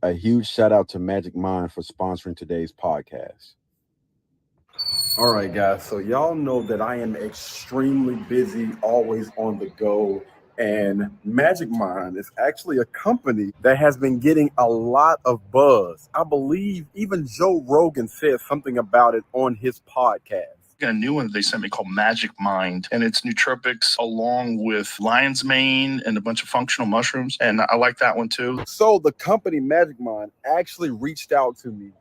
A huge shout out to Magic Mind for sponsoring today's podcast. All right, guys. So y'all know that I am extremely busy, always on the go. And Magic Mind is actually a company that has been getting a lot of buzz. I believe even Joe Rogan said something about it on his podcast. A new one they sent me called Magic Mind, and it's nootropics along with lion's mane and a bunch of functional mushrooms, and I like that one too. So the company Magic Mind actually reached out to me,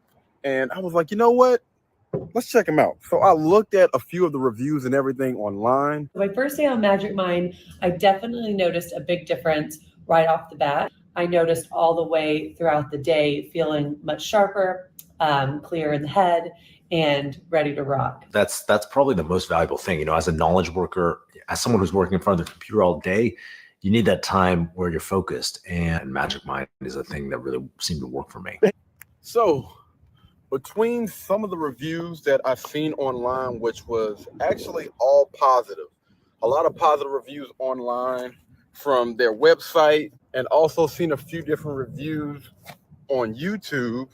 and I was like, you know what? Let's check them out. So I looked at a few of the reviews and everything online. My first day on Magic Mind, I definitely noticed a big difference right off the bat. I noticed all the way throughout the day feeling much sharper, clear in the head, and ready to rock. That's probably the most valuable thing. You know, as a knowledge worker, as someone who's working in front of the computer all day, you need that time where you're focused. And Magic Mind is a thing that really seemed to work for me. So between some of the reviews that I've seen online, which was actually all positive, a lot of positive reviews online from their website, and also seen a few different reviews on YouTube.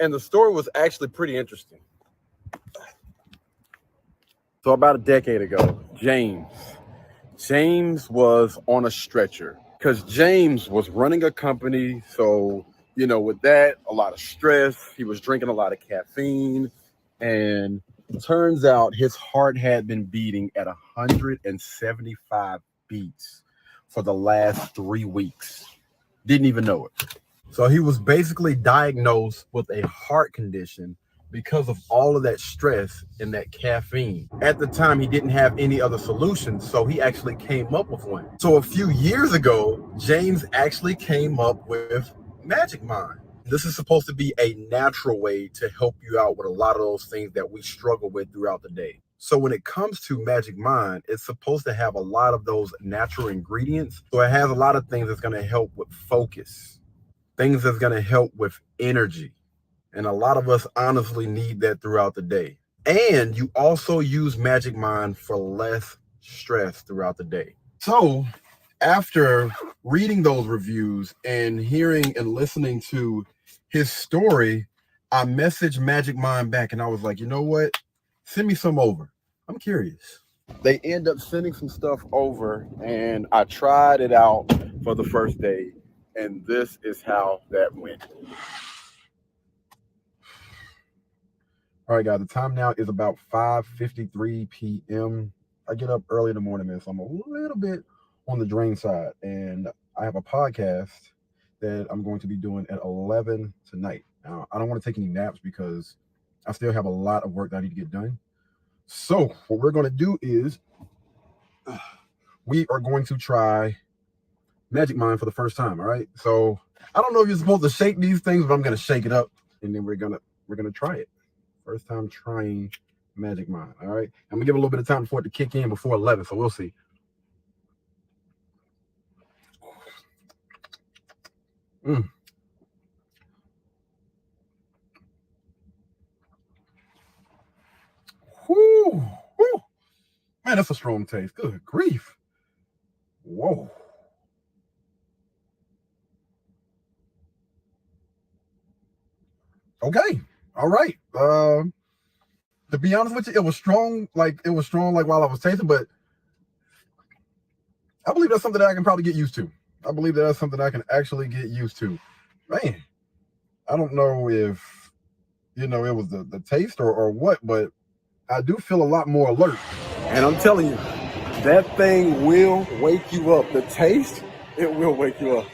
And the story was actually pretty interesting. So about a decade ago, James was on a stretcher because James was running a company. So, you know, with that, a lot of stress. He was drinking a lot of caffeine. And it turns out his heart had been beating at 175 beats for the last 3 weeks. Didn't even know it. So he was basically diagnosed with a heart condition because of all of that stress and that caffeine. At the time, he didn't have any other solutions, so he actually came up with one. So a few years ago, James actually came up with Magic Mind. This is supposed to be a natural way to help you out with a lot of those things that we struggle with throughout the day. So when it comes to Magic Mind, it's supposed to have a lot of those natural ingredients. So it has a lot of things that's going to help with focus, things that's going to help with energy. And a lot of us honestly need that throughout the day. And you also use Magic Mind for less stress throughout the day. So after reading those reviews and hearing and listening to his story, I messaged Magic Mind back and I was like, you know what? Send me some over. I'm curious. They end up sending some stuff over and I tried it out for the first day. And this is how that went. All right, guys, the time now is about 5:53 p.m. I get up early in the morning, man, so I'm a little bit on the drain side. And I have a podcast that I'm going to be doing at 11 tonight. Now, I don't want to take any naps because I still have a lot of work that I need to get done. So what we're going to do is we are going to try Magic Mind for the first time. All right. So I don't know if you're supposed to shake these things, but I'm going to shake it up and then we're going to try it. First time trying Magic Mind. All right. I'm going to give a little bit of time for it to kick in before 11. So we'll see. Whew. Whew. Man, that's a strong taste. Good grief. Whoa. Okay. All right. To be honest with you, it was strong like while I was tasting, but I believe that's something that I can probably get used to. I believe that's something I can actually get used to. Man, I don't know if, it was the taste or what, but I do feel a lot more alert. And I'm telling you, that thing will wake you up. The taste, it will wake you up.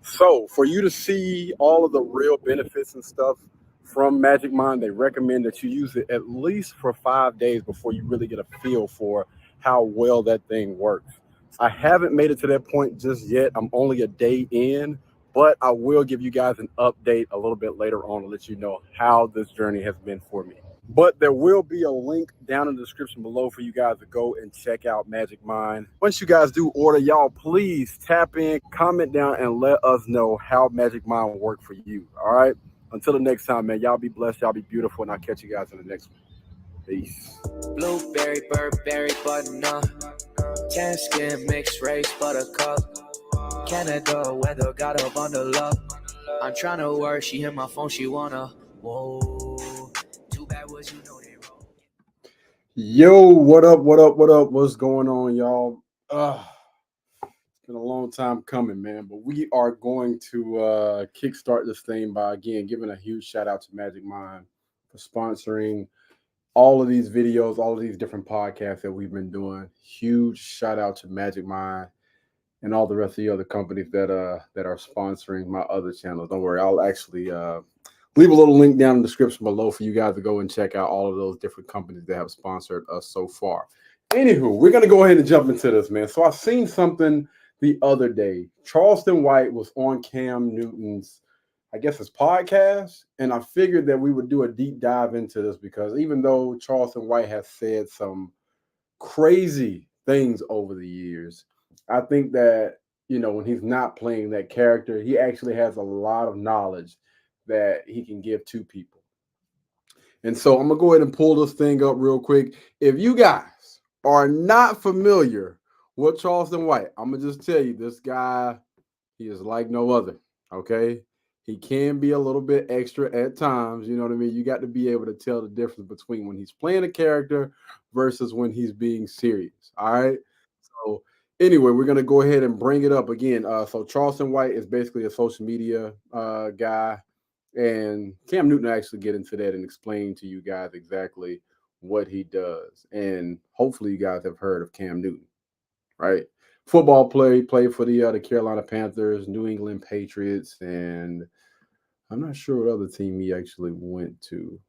So for you to see all of the real benefits and stuff from Magic Mind, they recommend that you use it at least for 5 days before you really get a feel for how well that thing works. I haven't made it to that point just yet. I'm only a day in, but I will give you guys an update a little bit later on to let you know how this journey has been for me. But there will be a link down in the description below for you guys to go and check out Magic Mind. Once you guys do order, y'all please tap in, comment down, and let us know how Magic Mind worked for you. All right. Until the next time, man, y'all be blessed. Y'all be beautiful. And I'll catch you guys in the next one. Peace. Blueberry, Burberry, button-up. Tan skin, mixed race, buttercup. Canada weather, got a bundle up. I'm trying to work, she hit my phone, she wanna. Whoa, too bad was you know they wrong. Yo, what up? What's going on, y'all? It's been a long time coming, man, but we are going to kickstart this thing by, again, giving a huge shout out to Magic Mind for sponsoring all of these videos, all of these different podcasts that we've been doing. Huge shout out to Magic Mind and all the rest of the other companies that are sponsoring my other channels. Don't worry, I'll actually leave a little link down in the description below for you guys to go and check out all of those different companies that have sponsored us so far. Anywho, we're going to go ahead and jump into this, man. So I seen something the other day. Charleston White was on Cam Newton's, I guess, his podcast, and I figured that we would do a deep dive into this because even though Charleston White has said some crazy things over the years, I think that, you know, when he's not playing that character, he actually has a lot of knowledge that he can give to people. And so I'm going to go ahead and pull this thing up real quick. If you guys are not familiar with Charleston White, I'm going to just tell you, this guy, he is like no other, okay? He can be a little bit extra at times, you know what I mean? You got to be able to tell the difference between when he's playing a character versus when he's being serious, all right? So anyway, we're going to go ahead and bring it up again. So Charleston White is basically a social media guy, and Cam Newton will actually get into that and explain to you guys exactly what he does. And hopefully you guys have heard of Cam Newton, right? Football played for the Carolina Panthers, New England Patriots, and I'm not sure what other team he actually went to.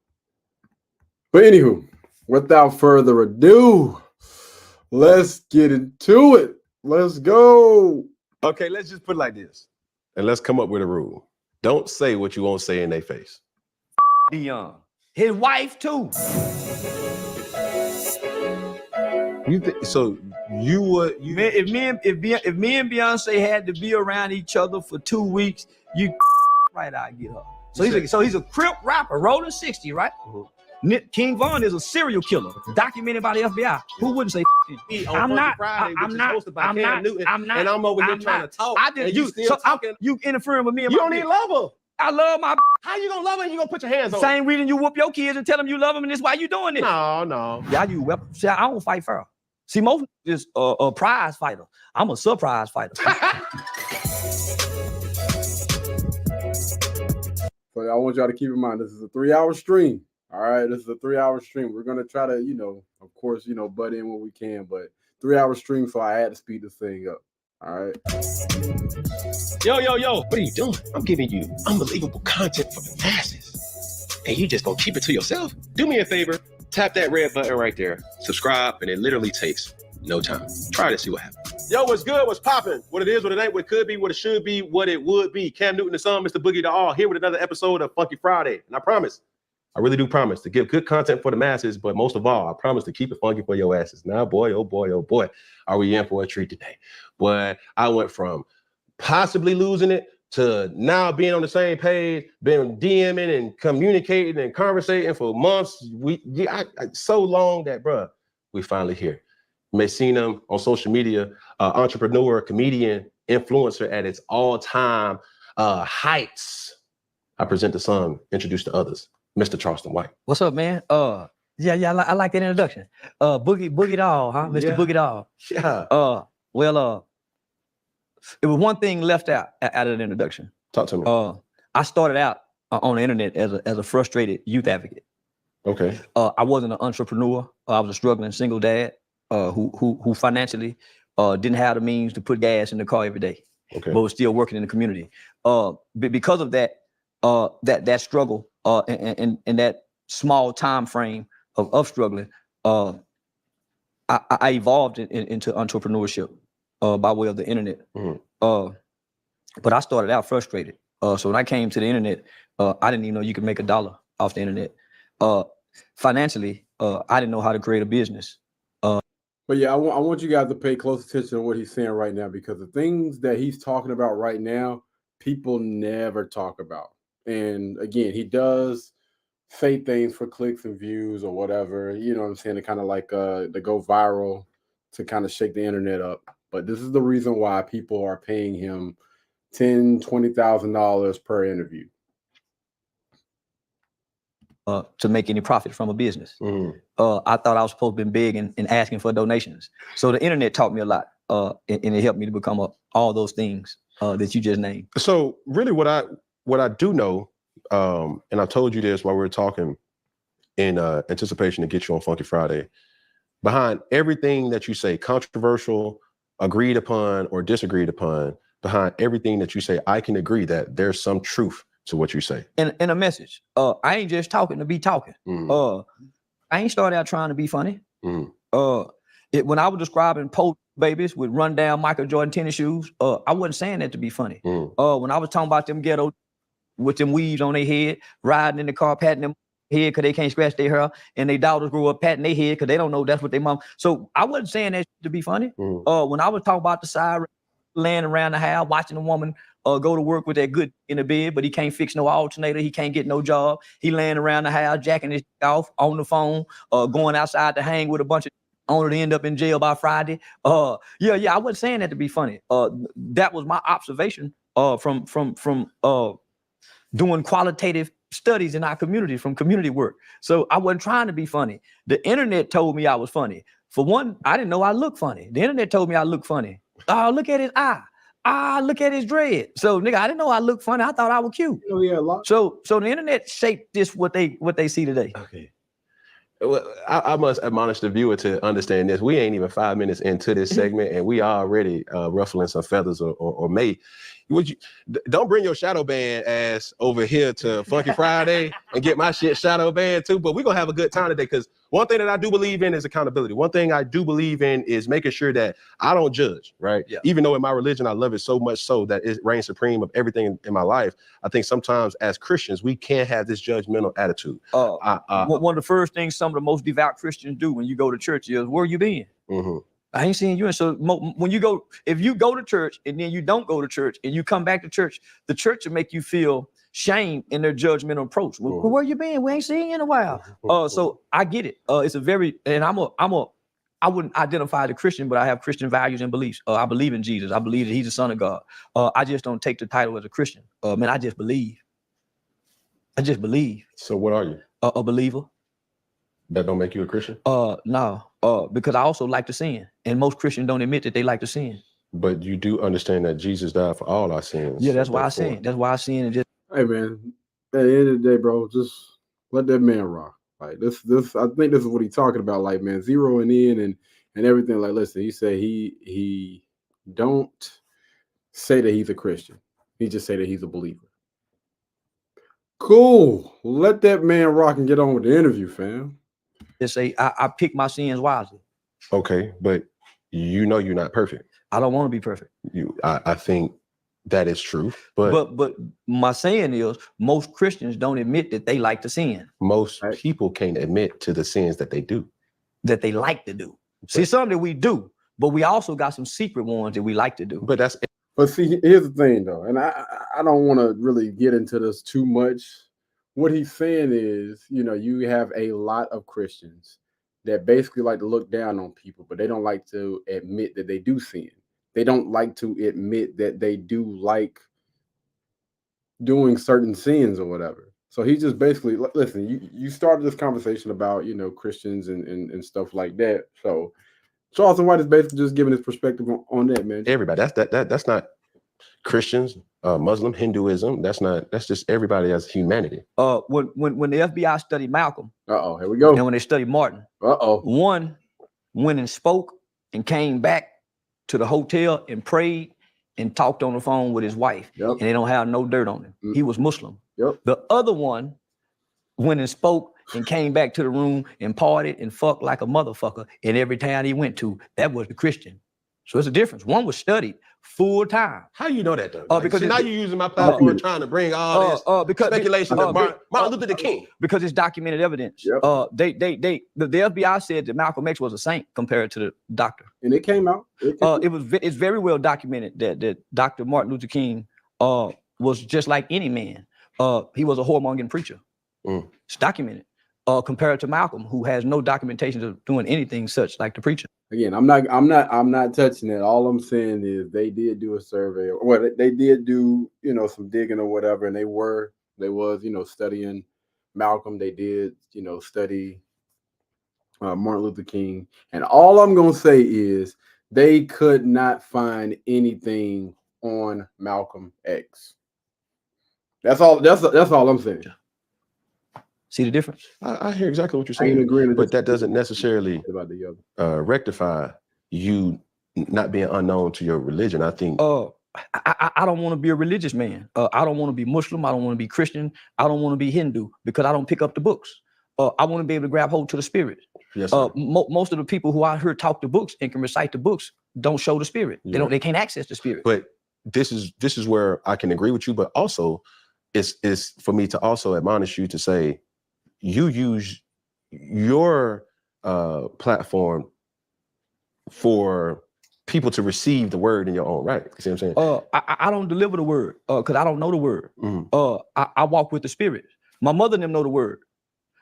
But anywho, without further ado, let's get into it. Let's go. Okay, let's just put it like this. And let's come up with a rule. Don't say what you won't say in their face. Dion. His wife too. You think so? You would you Man, if me and Beyonce had to be around each other for 2 weeks, you right, I get her. So he's a Crip rapper, rolling 60, right? King Von is a serial killer, documented by the FBI. Who wouldn't say? I'm not. I'm not. and I'm over here trying to talk. I did. You interfering with me? And You my don't need bitch. love her. I love my. How you gonna love her and you gonna put your hands on her? Same reason you whoop your kids and tell them you love them, and this why you doing this. No. Yeah, you weapon. See, I don't fight fair. See, most is a prize fighter. I'm a surprise fighter. So I want y'all to keep in mind, this is a 3-hour stream. All right, this is a 3-hour stream. We're gonna try to, you know, of course, you know, butt in when we can, but 3-hour stream, so I had to speed this thing up. All right. Yo, what are you doing? I'm giving you unbelievable content for the masses. And you just gonna keep it to yourself? Do me a favor, tap that red button right there, subscribe, and it literally takes no time. Try to see what happens. Yo, what's good? What's popping? What it is, what it ain't, what it could be, what it should be, what it would be. Cam Newton, the son, Mr. Boogie, the all, here with another episode of Funky Friday. And I promise, I really do promise to give good content for the masses, but most of all, I promise to keep it funky for your asses. Now, boy, are we in for a treat today? But I went from possibly losing it to now being on the same page, been DMing and communicating and conversating for months. So long that, bruh, we finally here. You may have seen him on social media, entrepreneur, comedian, influencer at its all-time heights. I present the son, introduce the others. Mr. Charleston White. What's up, man? I like that introduction. Boogie Doll, huh? Mr. Yeah. Boogie Doll. Yeah. It was one thing left out of the introduction. Talk to me. I started out on the internet as a frustrated youth advocate. Okay. I wasn't an entrepreneur. I was a struggling single dad who financially didn't have the means to put gas in the car every day, Okay. but was still working in the community. Because of that, that struggle and that small time frame of struggling, I evolved into entrepreneurship by way of the internet. Mm-hmm. But I started out frustrated. So when I came to the internet, I didn't even know you could make $1 off the internet. Financially, I didn't know how to create a business. But yeah, I want you guys to pay close attention to what he's saying right now, because the things that he's talking about right now, people never talk about. And again, he does say things for clicks and views or whatever, you know what I'm saying, to kind of like to go viral, to kind of shake the internet up. But this is the reason why people are paying him $20,000 per interview. To make any profit from a business. Mhm. I thought I was supposed to be big and asking for donations. So the internet taught me a lot, and it helped me to become all those things that you just named. So really what I do know, and I told you this while we were talking in anticipation to get you on Funky Friday, behind everything that you say, controversial, agreed upon, or disagreed upon, behind everything that you say, I can agree that there's some truth to what you say. And a message. I ain't just talking to be talking. Mhm. I ain't started out trying to be funny. Mhm. When I was describing post babies with run down Michael Jordan tennis shoes, I wasn't saying that to be funny. Mhm. When I was talking about them ghetto with them weaves on their head, riding in the car, patting them head because they can't scratch their hair, and their daughters grew up patting their head because they don't know that's what their mom. So I wasn't saying that to be funny. When I was talking about the siren laying around the house, watching a woman go to work with that good in the bed, but he can't fix no alternator, he can't get no job. He laying around the house, jacking his off on the phone, going outside to hang with a bunch of only to end up in jail by Friday. I wasn't saying that to be funny. That was my observation from doing qualitative studies in our community, from community work. So I wasn't trying to be funny. The internet told me I was funny. For one, I didn't know I looked funny. The internet told me I looked funny. Oh, look at his eye. Look at his dread. So nigga, I didn't know I looked funny. I thought I was cute. Oh yeah, a lot. So the internet shaped this what they see today. Okay. Well, I must admonish the viewer to understand this. We ain't even 5 minutes into this segment, and we already ruffling some feathers or may. Don't bring your shadow band ass over here to Funky Friday and get my shit shadow band too. But we're gonna have a good time today, because one thing that I do believe in is accountability. One thing I do believe in is making sure that I don't judge, right? Yeah. Even though in my religion I love it so much so that it reigns supreme of everything in my life. I think sometimes as Christians we can't have this judgmental attitude. One of the first things some of the most devout Christians do when you go to church is, where you been? Mm-hmm. I ain't seeing you. And so when you go, if you go to church and then you don't go to church and you come back to church, the church will make you feel shame in their judgmental approach. Well, where you been? We ain't seen you in a while. So I get it. It's a very, and I wouldn't identify as a Christian, but I have Christian values and beliefs. I believe in Jesus. I believe that he's the Son of God. I just don't take the title as a Christian. Man, I just believe. So what are you? A believer. That don't make you a Christian? No. Because I also like to sin. And most Christians don't admit that they like to sin. But you do understand that Jesus died for all our sins. Yeah, that's why I sin. That's why I sin. And just, hey man, at the end of the day, bro, just let that man rock. Like this I think this is what he's talking about. Like, man, zeroing in and everything. Like, listen, he said he don't say that he's a Christian. He just say that he's a believer. Cool. Let that man rock and get on with the interview, fam. just say I pick my sins wisely. Okay, but you know you're not perfect. I don't want to be perfect. I think that is true, but my saying is most Christians don't admit that they like to sin. Most people can't admit to the sins that they do. That they like to do. See, some that we do, but we also got some secret ones that we like to do. But see, here's the thing though, and I don't want to really get into this too much. What he's saying is, you know, you have a lot of Christians that basically like to look down on people, but they don't like to admit that they do sin. They don't like to admit that they do like doing certain sins or whatever. So he just basically, listen, you started this conversation about, you know, Christians and stuff like that. So Charleston White is basically just giving his perspective on that, man. Everybody, that's not Christians, Muslim, Hinduism. That's just everybody as humanity. When the FBI studied Malcolm, here we go. And when they studied Martin, one went and spoke and came back to the hotel and prayed and talked on the phone with his wife, and they don't have no dirt on him. He was Muslim. The other one went and spoke and came back to the room and partied and fucked like a motherfucker in every town he went to. That was the Christian. So it's a difference. One was studied full time. How you know that though? Because now you're using my platform trying to bring all this speculation of Martin Luther King. Because it's documented evidence. The FBI said that Malcolm X was a saint compared to the doctor. And it came out. It's very well documented that Dr. Martin Luther King was just like any man. He was a whoremongering preacher. It's documented. Compared to Malcolm, who has no documentation of doing anything such like the preacher. Again, I'm not touching it. All I'm saying is they did do a survey, or well, they did do, some digging or whatever, and they was, studying Malcolm. They did, study Martin Luther King. And all I'm gonna say is they could not find anything on Malcolm X. That's all I'm saying. See the difference? I hear exactly what you're I ain't saying, agreeing with but this. that doesn't necessarily About the other. rectify you not being unknown to your religion. I think. I don't want to be a religious man. I don't want to be Muslim. I don't want to be Christian. I don't want to be Hindu because I don't pick up the books. I want to be able to grab hold to the spirit. Yes, sir. Most of the people who I heard talk the books and can recite the books don't show the spirit. Yeah. They can't access the spirit. But this is where I can agree with you, but also it's for me to also admonish you to say you use your platform for people to receive the word in your own right. You see what I'm saying? I don't deliver the word because I don't know the word. I walk with the spirit. My mother and them know the word.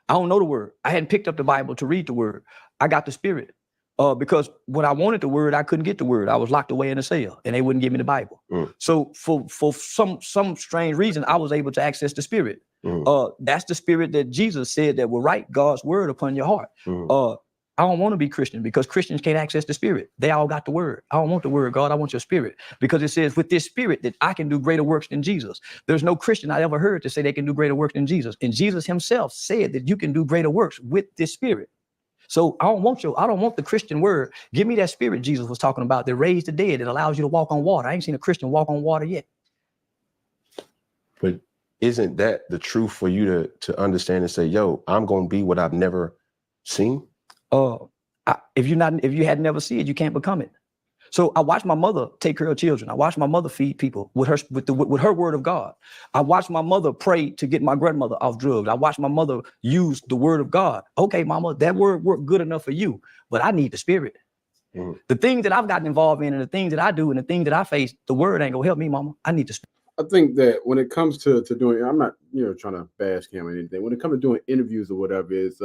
I don't know the word. I hadn't picked up the Bible to read the word. I got the spirit. Because when I wanted the word, I couldn't get the word. I was locked away in a cell and they wouldn't give me the Bible. So for some strange reason, I was able to access the spirit. That's the spirit that Jesus said that will write God's word upon your heart. I don't want to be Christian because Christians can't access the spirit. They all got the word. I don't want the word, God. I want your spirit, because it says with this spirit that I can do greater works than Jesus. There's no Christian I ever heard to say they can do greater works than Jesus. And Jesus himself said that you can do greater works with this spirit. So I don't want the Christian word. Give me that spirit Jesus was talking about that raised the dead, that allows you to walk on water. I ain't seen a Christian walk on water yet. But isn't that the truth for you to understand and say, yo, I'm going to be what I've never seen? If you had never seen it, you can't become it. So I watched my mother take care of children. I watched my mother feed people with her word of God. I watched my mother pray to get my grandmother off drugs. I watched my mother use the word of God. Okay, mama, that word worked good enough for you, but I need the spirit. The things that I've gotten involved in and the things that I do and the things that I face, the word ain't gonna help me, mama. I need the spirit. I think that when it comes to doing, I'm not, trying to bash him or anything. When it comes to doing interviews or whatever, is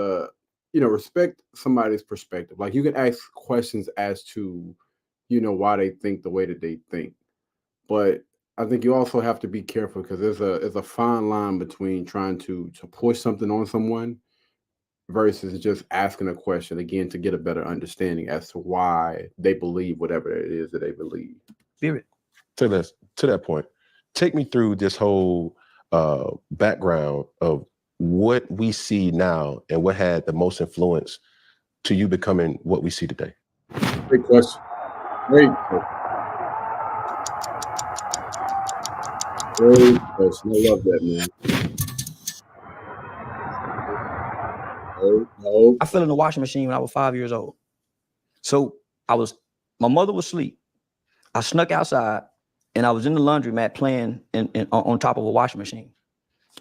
respect somebody's perspective. Like you can ask questions as to, why they think the way that they think. But I think you also have to be careful because there's a fine line between trying to push something on someone versus just asking a question again to get a better understanding as to why they believe whatever it is that they believe. Spirit. To that point, take me through this whole background of what we see now and what had the most influence to you becoming what we see today. Great question. Great question. Great question. I love that, man. No. I fell in the washing machine when I was 5 years old. So my mother was asleep. I snuck outside and I was in the laundromat playing on top of a washing machine.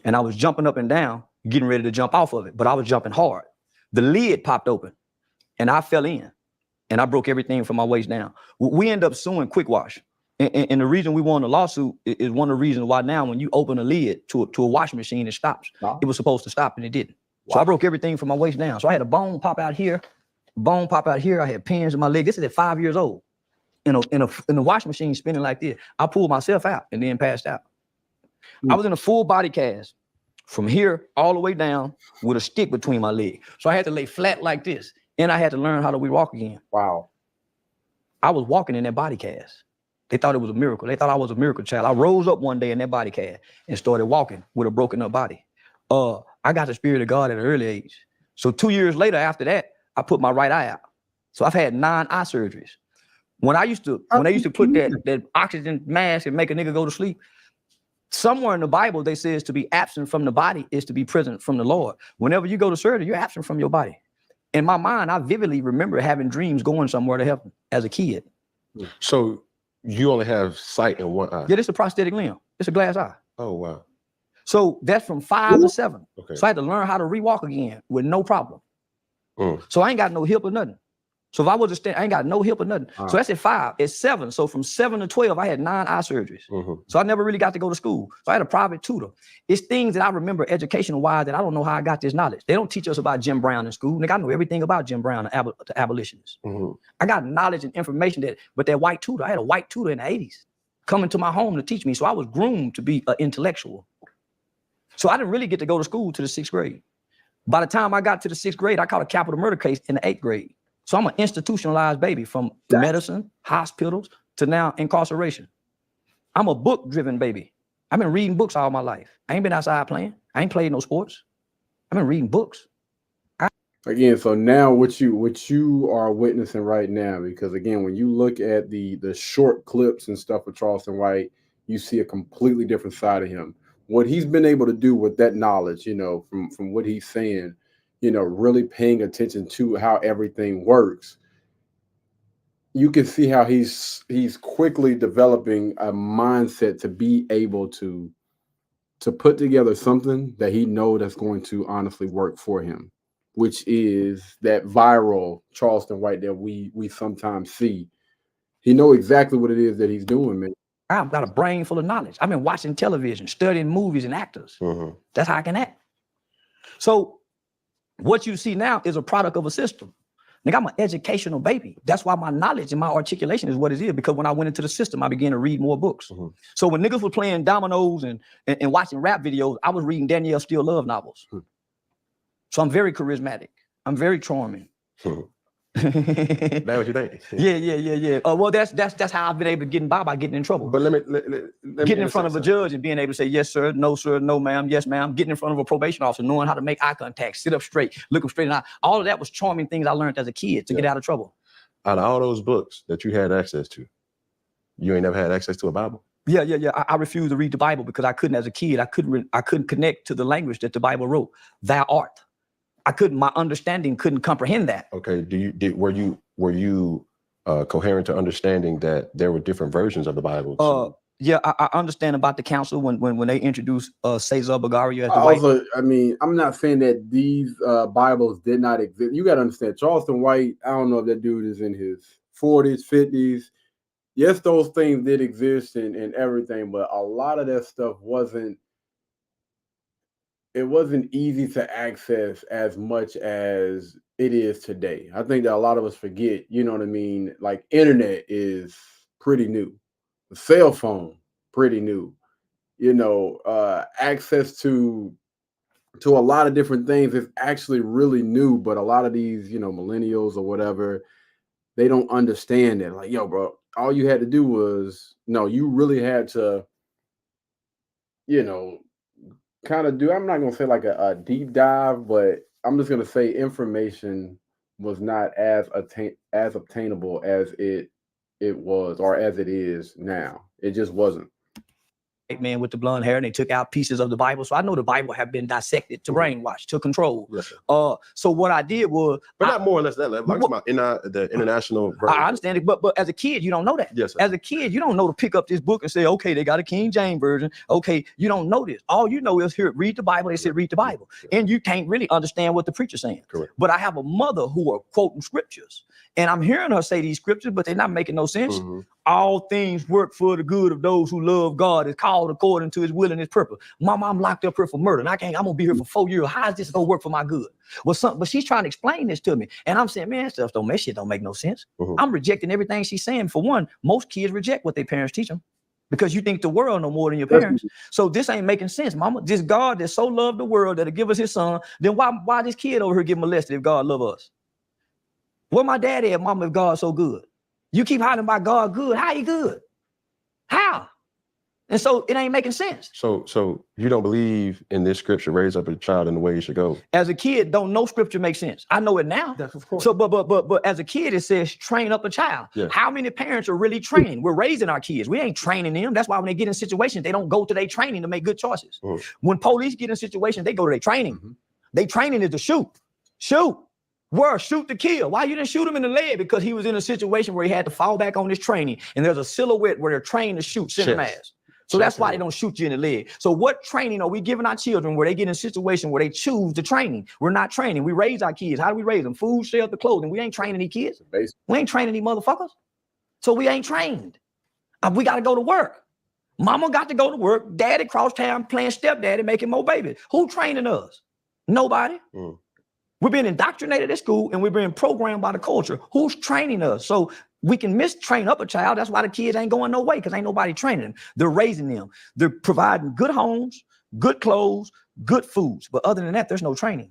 And I was jumping up and down, getting ready to jump off of it, but I was jumping hard. The lid popped open and I fell in and I broke everything from my waist down. We end up suing Quick Wash. And the reason we won the lawsuit is one of the reasons why now when you open a lid to a washing machine, it stops. Wow. It was supposed to stop and it didn't. Wow. So I broke everything from my waist down. So I had a bone pop out here, I had pins in my leg. This is at 5 years old. In the washing machine spinning like this. I pulled myself out and then passed out. I was in a full body cast from here all the way down with a stick between my legs. So I had to lay flat like this. And I had to learn how to walk again. Wow. I was walking in that body cast. They thought it was a miracle. They thought I was a miracle child. I rose up one day in that body cast and started walking with a broken up body. I got the Spirit of God at an early age. So 2 years later after that, I put my right eye out. So I've had 9 eye surgeries. When I used to put that oxygen mask and make a nigga go to sleep, somewhere in the Bible, they says to be absent from the body is to be present from the Lord. Whenever you go to surgery, you're absent from your body. In my mind, I vividly remember having dreams going somewhere to heaven as a kid. So you only have sight in one eye? Yeah, this is a prosthetic limb. It's a glass eye. Oh, wow. So that's from 5 to 7. Okay. So I had to learn how to rewalk again with no problem. So I ain't got no hip or nothing. So if I was to stand, I ain't got no hip or nothing. So that's at 5. At 7. So from 7 to 12, I had 9 eye surgeries. So I never really got to go to school. So I had a private tutor. It's things that I remember educational wise that I don't know how I got this knowledge. They don't teach us about Jim Brown in school. Nigga, I know everything about Jim Brown, the abolitionists. I got knowledge and information but that white tutor, I had a white tutor in the 80s coming to my home to teach me. So I was groomed to be an intellectual. So I didn't really get to go to school to the 6th grade. By the time I got to the 6th grade, I caught a capital murder case in the 8th grade. So I'm an institutionalized baby from medicine, hospitals, to now incarceration. I'm a book-driven baby. I've been reading books all my life. I ain't been outside playing. I ain't played no sports. I've been reading books. Again, so now what you are witnessing right now, because again, when you look at the short clips and stuff of Charleston White, you see a completely different side of him. What he's been able to do with that knowledge, from what he's saying, really paying attention to how everything works, you can see how he's quickly developing a mindset to be able to put together something that he knows that's going to honestly work for him, which is that viral Charleston White that we sometimes see. He knows exactly what it is that he's doing, man. I've got a brain full of knowledge. I've been watching television, studying movies and actors. That's how I can act. So what you see now is a product of a system. Nigga, I'm an educational baby. That's why my knowledge and my articulation is what it is, because when I went into the system, I began to read more books. So when niggas were playing dominoes and watching rap videos, I was reading Danielle Steele Love novels. So I'm very charismatic. I'm very charming. That's what you think? Yeah. Well, that's how I've been able to get by getting in trouble. But let me getting in front of a judge and being able to say, yes, sir, no, ma'am, yes, ma'am. Getting in front of a probation officer, knowing how to make eye contact, sit up straight, look them straight in the eye. All of that was charming things I learned as a kid to get out of trouble. Out of all those books that you had access to, you ain't never had access to a Bible? Yeah. I refused to read the Bible because I couldn't, as a kid, I couldn't connect to the language that the Bible wrote. Thou art. My understanding couldn't comprehend that. Okay. Were you coherent to understanding that there were different versions of the Bible? Yeah, I understand about the council when they introduced Cesar Bagaria as the white. Also, I mean, I'm not saying that these Bibles did not exist. You got to understand, Charleston White, I don't know if that dude is in his 40s, 50s. Yes, those things did exist and everything, but a lot of that stuff wasn't easy to access as much as it is today. I think that a lot of us forget, you know what I mean? Like, internet is pretty new. The cell phone, pretty new. Access to a lot of different things is actually really new, but a lot of these, millennials or whatever, they don't understand that. Like, yo, bro, all you had to do was, you really had to, kind of do, I'm not going to say like a deep dive, but I'm just going to say information was not as obtainable as it was or as it is now. It just wasn't. Man with the blonde hair, and they took out pieces of the Bible. So I know the Bible have been dissected to brainwash, to control. Yes, so what I did was, but not more or less that level. I'm talking about the international version. I understand it, but as a kid, you don't know that. Yes, sir. As a kid, you don't know to pick up this book and say, okay, they got a King James version. Okay, you don't know this. All you know is here, read the Bible. They said read the Bible, and you can't really understand what the preacher's saying. Correct. But I have a mother who are quoting scriptures, and I'm hearing her say these scriptures, but they're not making no sense. All things work for the good of those who love God, is called according to his will and his purpose. My mom locked up here for murder, and I'm gonna be here for 4 years. How is this gonna work for my good? But she's trying to explain this to me, and I'm saying, man, shit don't make no sense. I'm rejecting everything she's saying. For one, most kids reject what their parents teach them because you think the world know more than your parents. So this ain't making sense, mama. This God that so loved the world that'll give us his son, then why this kid over here get molested if God love us? Where my daddy at, mama, if God's so good? You keep hiding about God good. How he good? How? And so it ain't making sense. So you don't believe in this scripture, raise up a child in the way he should go? As a kid, don't know scripture makes sense. I know it now. That's of course. So, but as a kid, it says train up a child. Yes. How many parents are really training? We're raising our kids. We ain't training them. That's why when they get in situations, they don't go to their training to make good choices. When police get in situations, they go to their training. They training is to shoot. Where? Shoot to kill. Why you didn't shoot him in the leg? Because he was in a situation where he had to fall back on his training. And there's a silhouette where they're trained to shoot center mass. So that's why they don't shoot you in the leg. So what training are we giving our children where they get in a situation where they choose the training? We're not training. We raise our kids. How do we raise them? Food, shelter, clothing. We ain't training these kids. We ain't training these motherfuckers. So we ain't trained. We got to go to work. Mama got to go to work. Daddy cross town playing stepdaddy, making more babies. Who training us? Nobody. We're being indoctrinated at school and we're being programmed by the culture. Who's training us? So we can mistrain up a child. That's why the kids ain't going no way, because ain't nobody training them. They're raising them. They're providing good homes, good clothes, good foods. But other than that, there's no training.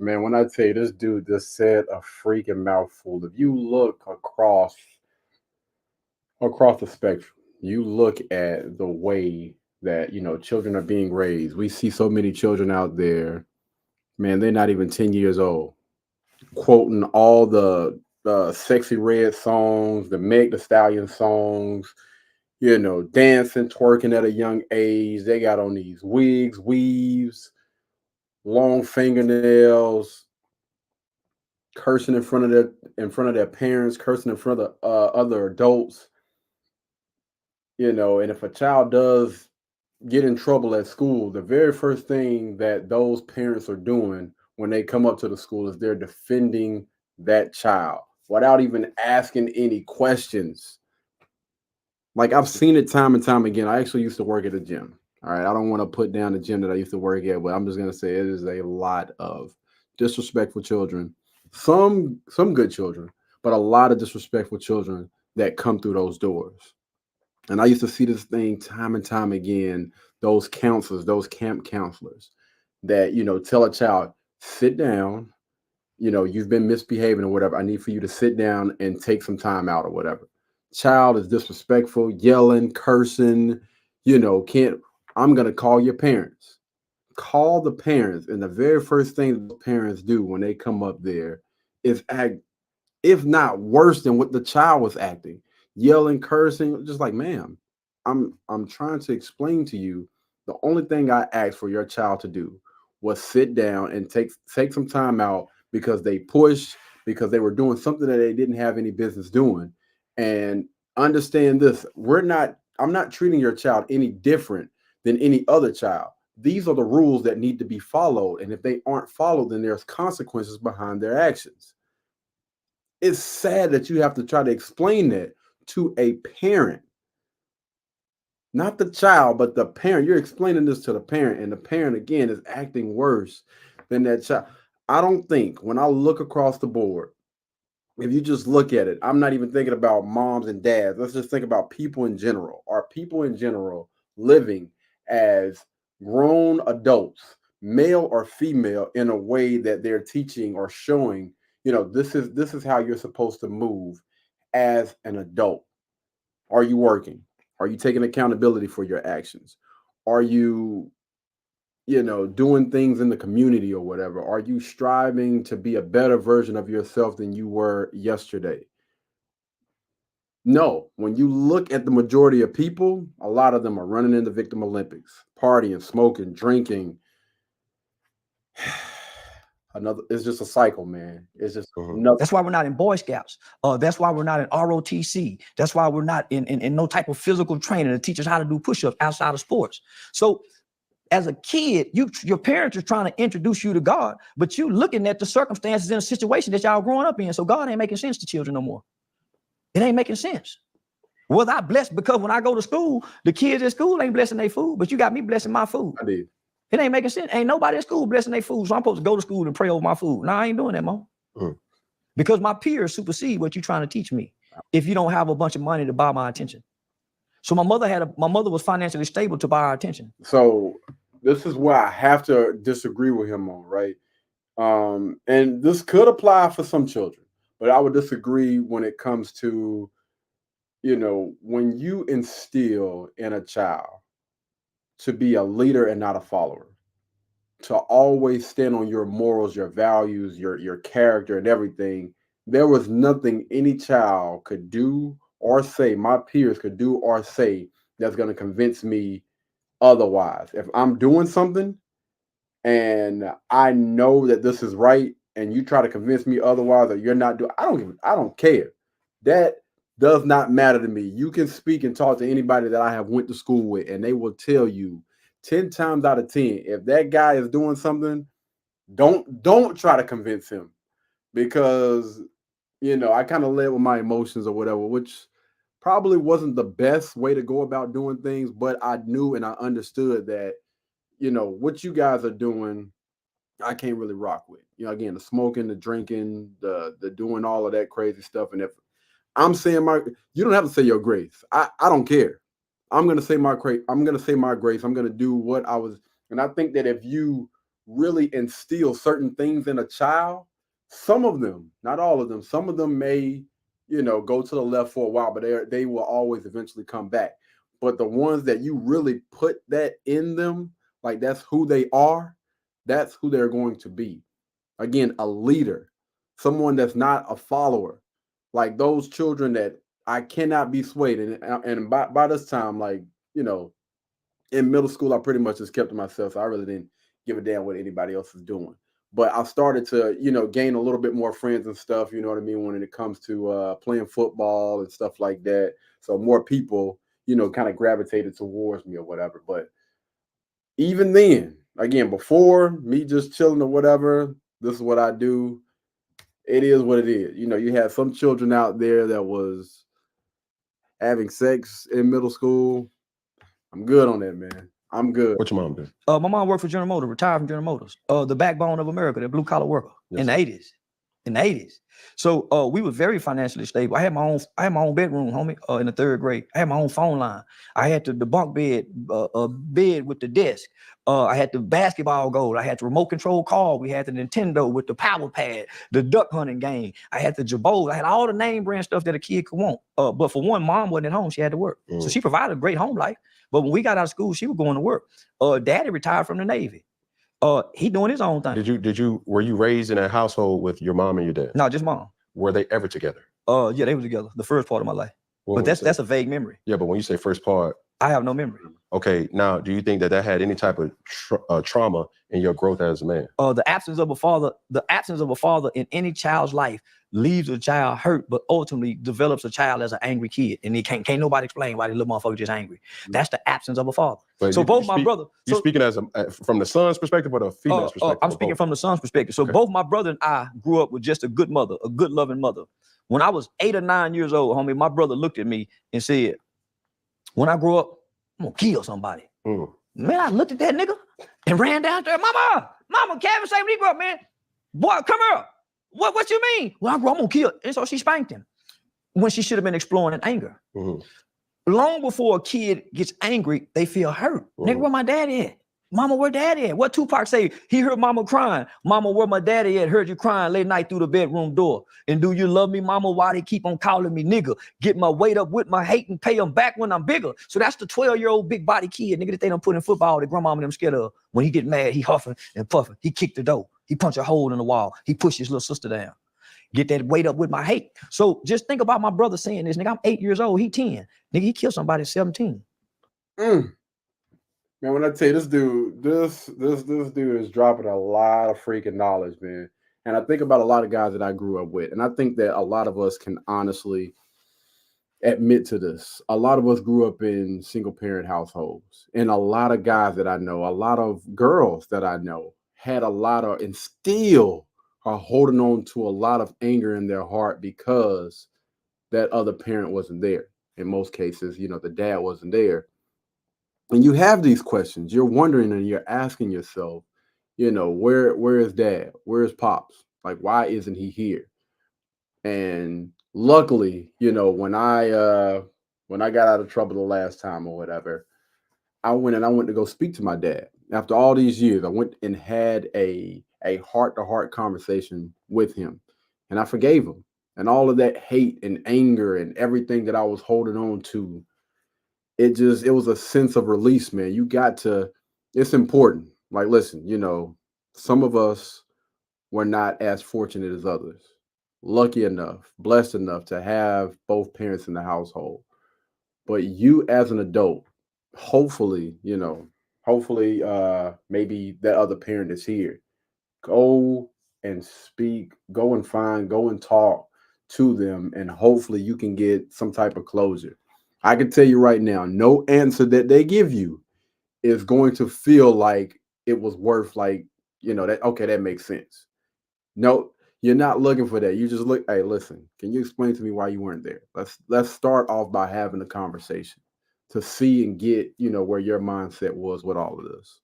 Man, when I tell you, this dude just said a freaking mouthful. If you look across the spectrum, you look at the way that, children are being raised. We see so many children out there, man, they're not even 10 years old, quoting all the Sexy Red songs, the Meg Thee Stallion songs, dancing, twerking at a young age. They got on these wigs, weaves, long fingernails, cursing in front of their parents, cursing in front of other adults. And if a child does get in trouble at school, the very first thing that those parents are doing when they come up to the school is they're defending that child without even asking any questions. Like, I've seen it time and time again. I actually used to work at a gym. All right. I don't want to put down the gym that I used to work at, but I'm just going to say it is a lot of disrespectful children. Some good children, but a lot of disrespectful children that come through those doors. And I used to see this thing time and time again, those counselors, those camp counselors that, tell a child, sit down, you've been misbehaving or whatever. I need for you to sit down and take some time out or whatever. Child is disrespectful, yelling, cursing, I'm going to call your parents. Call the parents. And the very first thing the parents do when they come up there is act, if not worse than what the child was acting. Yelling, cursing, just like, ma'am, I'm trying to explain to you. The only thing I asked for your child to do was sit down and take some time out because they pushed, because they were doing something that they didn't have any business doing. And understand this, I'm not treating your child any different than any other child. These are the rules that need to be followed. And if they aren't followed, then there's consequences behind their actions. It's sad that you have to try to explain that to a parent, not the child, but the parent. You're explaining this to the parent, and the parent again is acting worse than that child. I don't think, when I look across the board, if you just look at it, I'm not even thinking about moms and dads. Let's just think about people in general. Are people in general living as grown adults, male or female, in a way that they're teaching or showing, this is how you're supposed to move as an adult? Are you working? Are you taking accountability for your actions? Are you, doing things in the community or whatever? Are you striving to be a better version of yourself than you were yesterday? No. When you look at the majority of people, a lot of them are running in the Victim Olympics, partying, smoking, drinking. It's just a cycle, man. It's just nothing. That's why we're not in Boy Scouts. That's why we're not in ROTC. That's why we're not in no type of physical training to teach us how to do push-ups outside of sports. So as a kid, your parents are trying to introduce you to God, but you looking at the circumstances in a situation that y'all growing up in. So God ain't making sense to children no more. It ain't making sense. Was I blessed because when I go to school, the kids at school ain't blessing their food, but you got me blessing my food. I did. It ain't making sense. Ain't nobody at school blessing their food. So I'm supposed to go to school and pray over my food. No, I ain't doing that, Mo. Because my peers supersede what you're trying to teach me if you don't have a bunch of money to buy my attention. So my mother was financially stable to buy our attention. So this is where I have to disagree with him on, right? And this could apply for some children, but I would disagree when it comes to, when you instill in a child to be a leader and not a follower, to always stand on your morals, your values, your character and everything. There was nothing any child could do or say, my peers could do or say, that's going to convince me otherwise. If I'm doing something and I know that this is right and you try to convince me otherwise or you're not doing, I don't care. That does not matter to me. You can speak and talk to anybody that I have went to school with, and they will tell you 10 times out of 10, if that guy is doing something, don't try to convince him, because I kind of led with my emotions or whatever, which probably wasn't the best way to go about doing things, but I knew and I understood that, what you guys are doing, I can't really rock with. Again, the smoking, the drinking, the doing all of that crazy stuff. And if I'm saying you don't have to say your grace. I don't care. I'm gonna say my grace. I'm gonna say my grace. I'm gonna do what I was. And I think that if you really instill certain things in a child, some of them, not all of them, some of them may, go to the left for a while, but they will always eventually come back. But the ones that you really put that in them, like that's who they are, that's who they're going to be. Again, a leader, someone that's not a follower. Like those children that I cannot be swayed. And by this time, like, in middle school, I pretty much just kept to myself. So I really didn't give a damn what anybody else is doing. But I started to, gain a little bit more friends and stuff, you know what I mean, when it comes to playing football and stuff like that. So more people, kind of gravitated towards me or whatever. But even then, again, before me just chilling or whatever, this is what I do. It is what it is. You have some children out there that was having sex in middle school. I'm good on that, man. I'm good. What your mom do? My mom worked for General Motors, retired from General Motors. The backbone of America, the blue collar worker in the 80s. In the 80s. So we were very financially stable. I had my own bedroom, homie, in the 3rd grade. I had my own phone line. I had the bunk bed, bed with the desk. I had the basketball goal. I had the remote control car. We had the Nintendo with the power pad, the duck hunting game. I had the Jabot. I had all the name brand stuff that a kid could want. But for one, mom wasn't at home. She had to work. So she provided a great home life. But when we got out of school, she was going to work. Daddy retired from the Navy. He doing his own thing. Were you raised in a household with your mom and your dad? No, just mom. Were they ever together? Yeah, they were together. The first part of my life. But that's a vague memory. Yeah, but when you say first part, I have no memory. Okay, now do you think that had any type of trauma in your growth as a man? The absence of a father in any child's life leaves a child hurt, but ultimately develops a child as an angry kid, and he can't nobody explain why the little motherfucker just angry. That's the absence of a father. But so both my brother. You're speaking from the son's perspective or the female's perspective? I'm speaking from the son's perspective. So both my brother and I grew up with just a good mother, a good loving mother. When I was 8 or 9 years old, homie, my brother looked at me and said, "When I grow up, I'm gonna kill somebody." Man, I looked at that nigga and ran down there. Mama, Kevin, say when he grew up, man. Boy, come here. What you mean? Well, I grow up, I'm gonna kill. And so she spanked him when she should have been exploring in anger. Long before a kid gets angry, they feel hurt. Nigga, where my daddy at? Mama, where daddy at? What Tupac say? He heard mama crying. Mama, where my daddy at? Heard you crying late night through the bedroom door. And do you love me, mama? Why they keep on calling me nigga? Get my weight up with my hate and pay them back when I'm bigger. So that's the 12-year-old big body kid, nigga, that they done put in football that grandmama and them scared of. When he get mad, he huffing and puffing. He kicked the door. He punched a hole in the wall. He pushed his little sister down. Get that weight up with my hate. So just think about my brother saying this, nigga, I'm 8 years old. He 10. Nigga, he killed somebody at 17. Man, when I tell you this dude is dropping a lot of freaking knowledge, man. And I think about a lot of guys that I grew up with. And I think that a lot of us can honestly admit to this. A lot of us grew up in single parent households. And a lot of guys that I know, a lot of girls that I know had a lot of, and still are holding on to a lot of anger in their heart because that other parent wasn't there. In most cases, the dad wasn't there. And you have these questions. You're wondering and you're asking yourself, where is dad? Where is pops? Like, why isn't he here? And luckily, when I got out of trouble the last time or whatever, I went to go speak to my dad. After all these years, I went and had a heart-to-heart conversation with him. And I forgave him. And all of that hate and anger and everything that I was holding on to, it was a sense of release, man. It's important. Like, listen, some of us were not as fortunate as others. Lucky enough, blessed enough to have both parents in the household. But you as an adult, hopefully, maybe that other parent is here. Go and speak, go and talk to them, and hopefully you can get some type of closure. I can tell you right now, no answer that they give you is going to feel like it was worth, like, that, okay, that makes sense. No, you're not looking for that. You just look, hey, listen, can you explain to me why you weren't there? Let's start off by having a conversation to see and get, where your mindset was with all of this.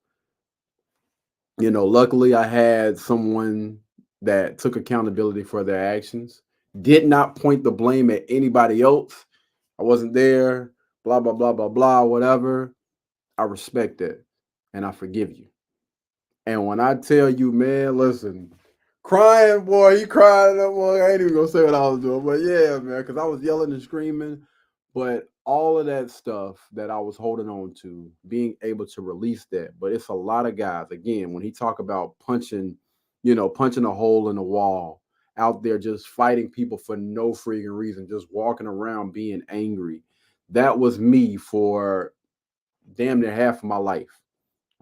Luckily I had someone that took accountability for their actions, did not point the blame at anybody else. I wasn't there, blah, blah, blah, blah, blah, whatever. I respect that, and I forgive you. And when I tell you, man, listen, crying, boy, he cried. Boy, I ain't even gonna say what I was doing, but yeah, man, because I was yelling and screaming. But all of that stuff that I was holding on to, being able to release that. But it's a lot of guys, again, when he talk about punching a hole in the wall, out there just fighting people for no freaking reason, just walking around being angry. That was me for damn near half of my life.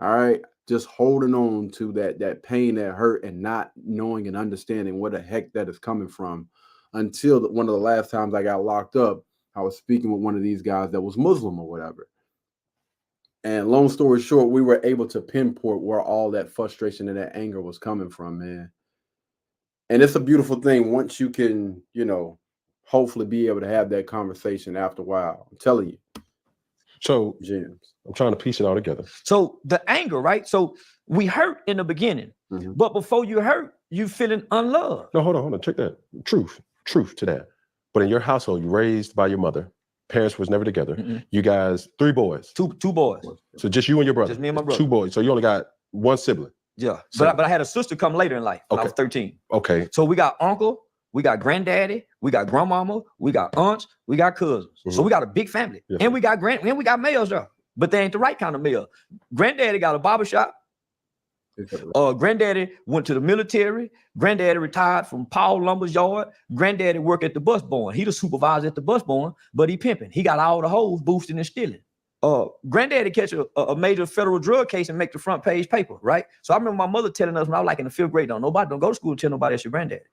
All right. Just holding on to that pain, that hurt, and not knowing and understanding where the heck that is coming from, until one of the last times I got locked up, I was speaking with one of these guys that was Muslim or whatever. And long story short, we were able to pinpoint where all that frustration and that anger was coming from, man. And it's a beautiful thing once you can, hopefully be able to have that conversation after a while. I'm telling you. So, James, I'm trying to piece it all together. So the anger, right? So we hurt in the beginning, but before you hurt, you feeling unloved. No, hold on. Check that. Truth to that. But in your household, you raised by your mother. Parents was never together. You guys, 3 boys. Two boys. So just you and your brother. Just me and my brother. 2 boys. So you only got 1 sibling. Yeah. So, but I had a sister come later in life. When I was 13. Okay. So we got uncle, we got granddaddy, we got grandmama, we got aunts, we got cousins. So we got a big family. Yeah. And we got males there. But they ain't the right kind of male. Granddaddy got a barbershop. Granddaddy went to the military. Granddaddy retired from Paul Lumber's yard. Granddaddy worked at the bus barn. He the supervisor at the bus barn, but he pimping. He got all the hoes boosting and stealing. Granddaddy catch a major federal drug case and make the front page paper, right? So I remember my mother telling us when I was like in the 5th grade, don't go to school and tell nobody that's your granddaddy.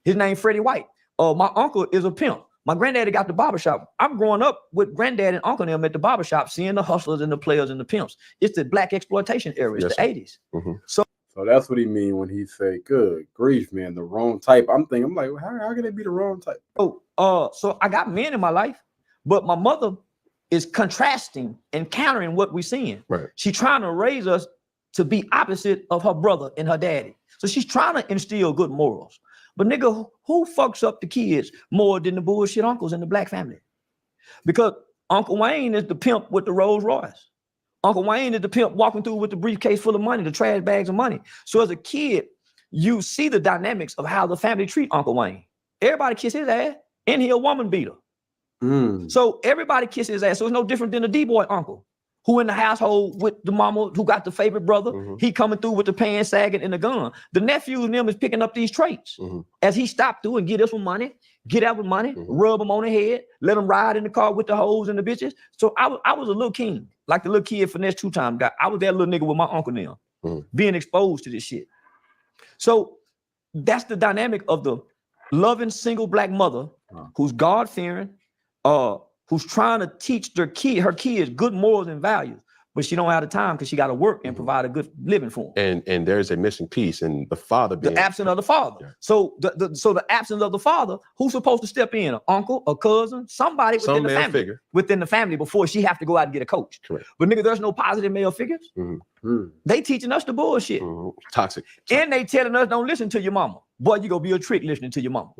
His name Freddie White. My uncle is a pimp. My granddaddy got the barbershop. I'm growing up with granddad and uncle and them at the barbershop, seeing the hustlers and the players and the pimps. It's the black exploitation era. It's the 80s. So that's what he mean when he say, good grief, man, the wrong type. I'm like, how can they be the wrong type? So I got men in my life, but my mother is contrasting and countering what we're seeing. Right. She's trying to raise us to be opposite of her brother and her daddy. So she's trying to instill good morals. But nigga, who fucks up the kids more than the bullshit uncles in the black family? Because Uncle Wayne is the pimp with the Rolls Royce. Uncle Wayne is the pimp walking through with the briefcase full of money, the trash bags of money. So as a kid, you see the dynamics of how the family treat Uncle Wayne. Everybody kiss his ass, and he a woman beater. So everybody kiss his ass. So it's no different than the D-boy uncle, who in the household with the mama who got the favorite brother. He coming through with the pants sagging and the gun. The nephews and them is picking up these traits as he stopped through and get us some money, get out with money, rub them on the head, let them ride in the car with the hoes and the bitches. So I was a little king, like the little kid Finesse 2-time guy. I was that little nigga with my uncle now, being exposed to this shit. So that's the dynamic of the loving single black mother who's God-fearing, who's trying to teach her kids good morals and values, but she don't have the time because she got to work and provide a good living for them. And there's a missing piece, and the father being the absence of the father. Yeah. So the absence of the father, who's supposed to step in? An uncle, a cousin, somebody within the family, figure within the family before she have to go out and get a coach. Correct. But nigga, there's no positive male figures. They teaching us the bullshit. Toxic. And they telling us don't listen to your mama. Boy, you gonna be a trick listening to your mama.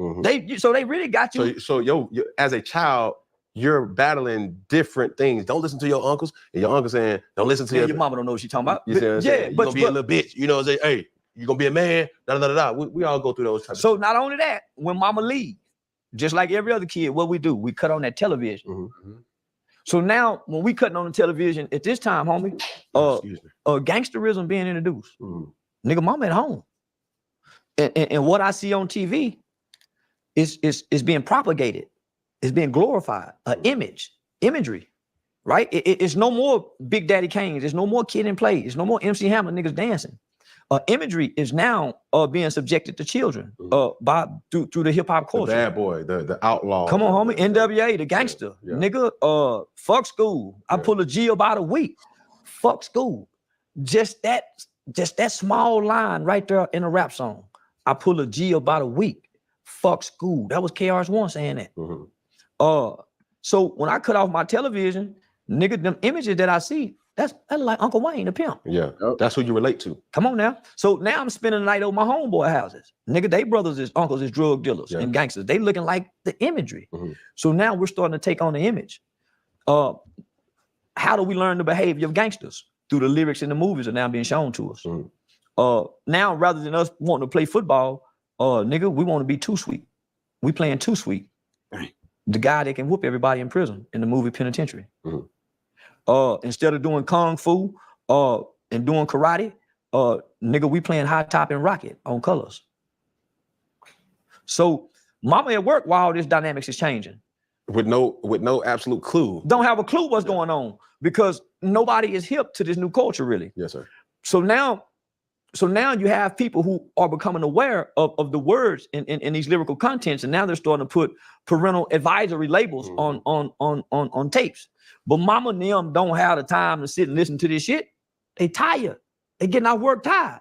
So they really got you. So yo, as a child, you're battling different things. Don't listen to your uncles, and your uncle saying, don't listen to your mama don't know what she's talking about. You but you're gonna be a little bitch. You know, say, hey, you're gonna be a man. We all go through those types. So not only that, when mama leaves, just like every other kid, what we do, we cut on that television. So now when we cutting on the television at this time, homie, gangsterism being introduced. Nigga, mama at home. And what I see on TV is being propagated. It's being glorified, imagery, right? It's no more Big Daddy Kane's. There's no more Kid and Play. There's no more MC Hammer niggas dancing. Imagery is now being subjected to children through the hip hop The culture. bad boy, the outlaw. Come on, homie. NWA, the gangster. Yeah. Nigga, fuck school. I pull a G about a week. Fuck school. Just that small line right there in a rap song. I pull a G about a week. Fuck school. That was KRS-One saying that. So when I cut off my television, nigga, them images that I see, that's like Uncle Wayne, the pimp. Yeah, that's who you relate to. Come on now. So now I'm spending the night over my homeboy houses. Nigga, they brothers is uncles is drug dealers and gangsters. They looking like the imagery. So now we're starting to take on the image. How do we learn the behavior of gangsters? Through the lyrics in the movies are now being shown to us. Now, rather than us wanting to play football, nigga, we want to be Too Sweet. We playing Too Sweet. The guy that can whoop everybody in prison in the movie Penitentiary. Instead of doing kung fu and doing karate, nigga, we playing High Top and Rocket on Colors. So mama at work while all this dynamics is changing. With no absolute clue. Don't have a clue what's going on because nobody is hip to this new culture, really. Yes, sir. So now you have people who are becoming aware of the words in these lyrical contents, and now they're starting to put parental advisory labels on tapes. But mama and them don't have the time to sit and listen to this shit. They tired. They getting out work tired.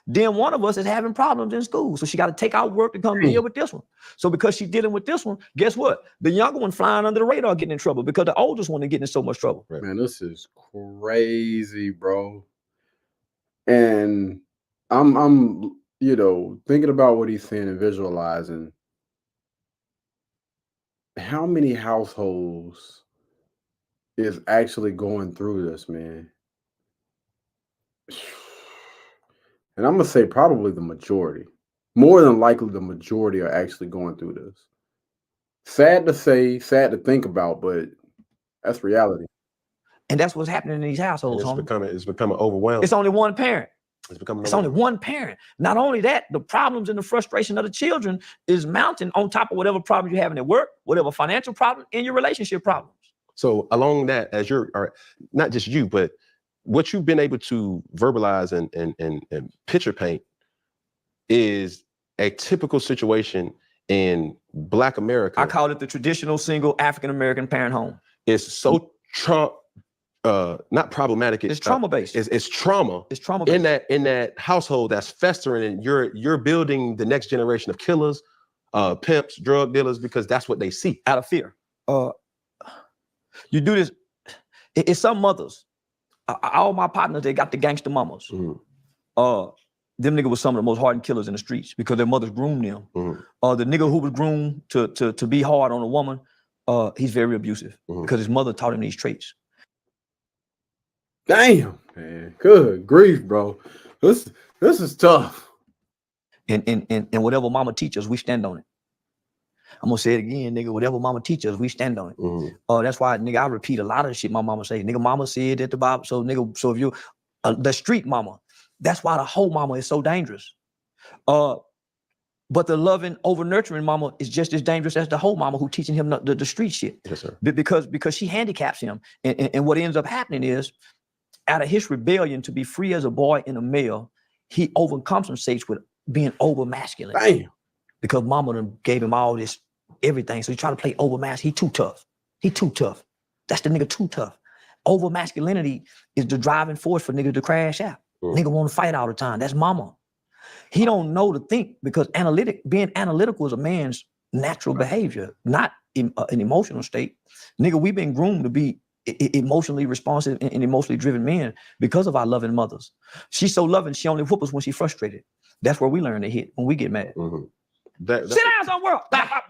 Then one of us is having problems in school. So she got to take out work to come deal with this one. So because she's dealing with this one, guess what? The younger one flying under the radar getting in trouble because the oldest one is getting in so much trouble. Man, this is crazy, bro. And I'm thinking about what he's saying and visualizing how many households is actually going through this, man. And I'm gonna say probably the majority. More than likely, the majority are actually going through this. Sad to say, sad to think about, but that's reality. And that's what's happening in these households. It's becoming overwhelming. It's only one parent. It's only one parent. Not only that, the problems and the frustration of the children is mounting on top of whatever problems you're having at work, whatever financial problem, and your relationship problems. So along that, as or not just you, but what you've been able to verbalize and picture paint is a typical situation in Black America. I call it the traditional single African-American parent home. It's so not problematic. It's trauma-based. It's trauma. It's trauma-based. In that household that's festering, and you're building the next generation of killers, pimps, drug dealers, because that's what they see. Out of fear. You do this. It's some mothers. All my partners, they got the gangster mamas. Them niggas was some of the most hardened killers in the streets because their mothers groomed them. The nigga who was groomed to be hard on a woman, he's very abusive because his mother taught him these traits. Damn, man. Good grief, bro. This is tough. And whatever mama teaches, we stand on it. I'm gonna say it again, nigga. Whatever mama teaches, we stand on it. That's why, nigga, I repeat a lot of the shit my mama say. Nigga, mama said at the Bible. So, nigga, so if you the street mama, that's why the whole mama is so dangerous. But the loving, over nurturing mama is just as dangerous as the whole mama who teaching him the street shit. Yes, sir. Because she handicaps him. And what ends up happening is, out of his rebellion to be free as a boy and a male, he overcompensates with being over masculine. Damn. Because mama done gave him all this everything. So he try to play over masculine. He too tough. He too tough. That's the nigga too tough. Over masculinity is the driving force for niggas to crash out. Nigga want to fight all the time. That's mama. He don't know to think because being analytical is a man's natural behavior, not an emotional state. Nigga, we've been groomed to be emotionally responsive and emotionally driven men because of our loving mothers. She's so loving, she only whoop us when she's frustrated. That's where we learn to hit when we get mad. Sit down somewhere.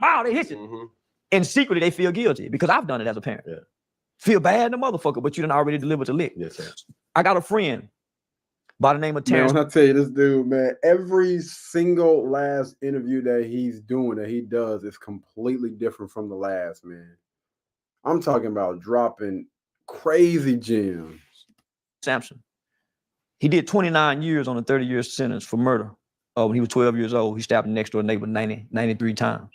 Wow, they hit you. And secretly they feel guilty because I've done it as a parent. Feel bad in the motherfucker, but you done already delivered the lick. Yes, sir. I got a friend by the name of Terrence. Man, when I tell you this dude, man, every single last interview that he's doing, that he does, is completely different from the last, man. I'm talking about dropping crazy gems. Sampson. He did 29 years on a 30-year sentence for murder. When he was 12 years old, he stabbed the next door neighbor 93 times.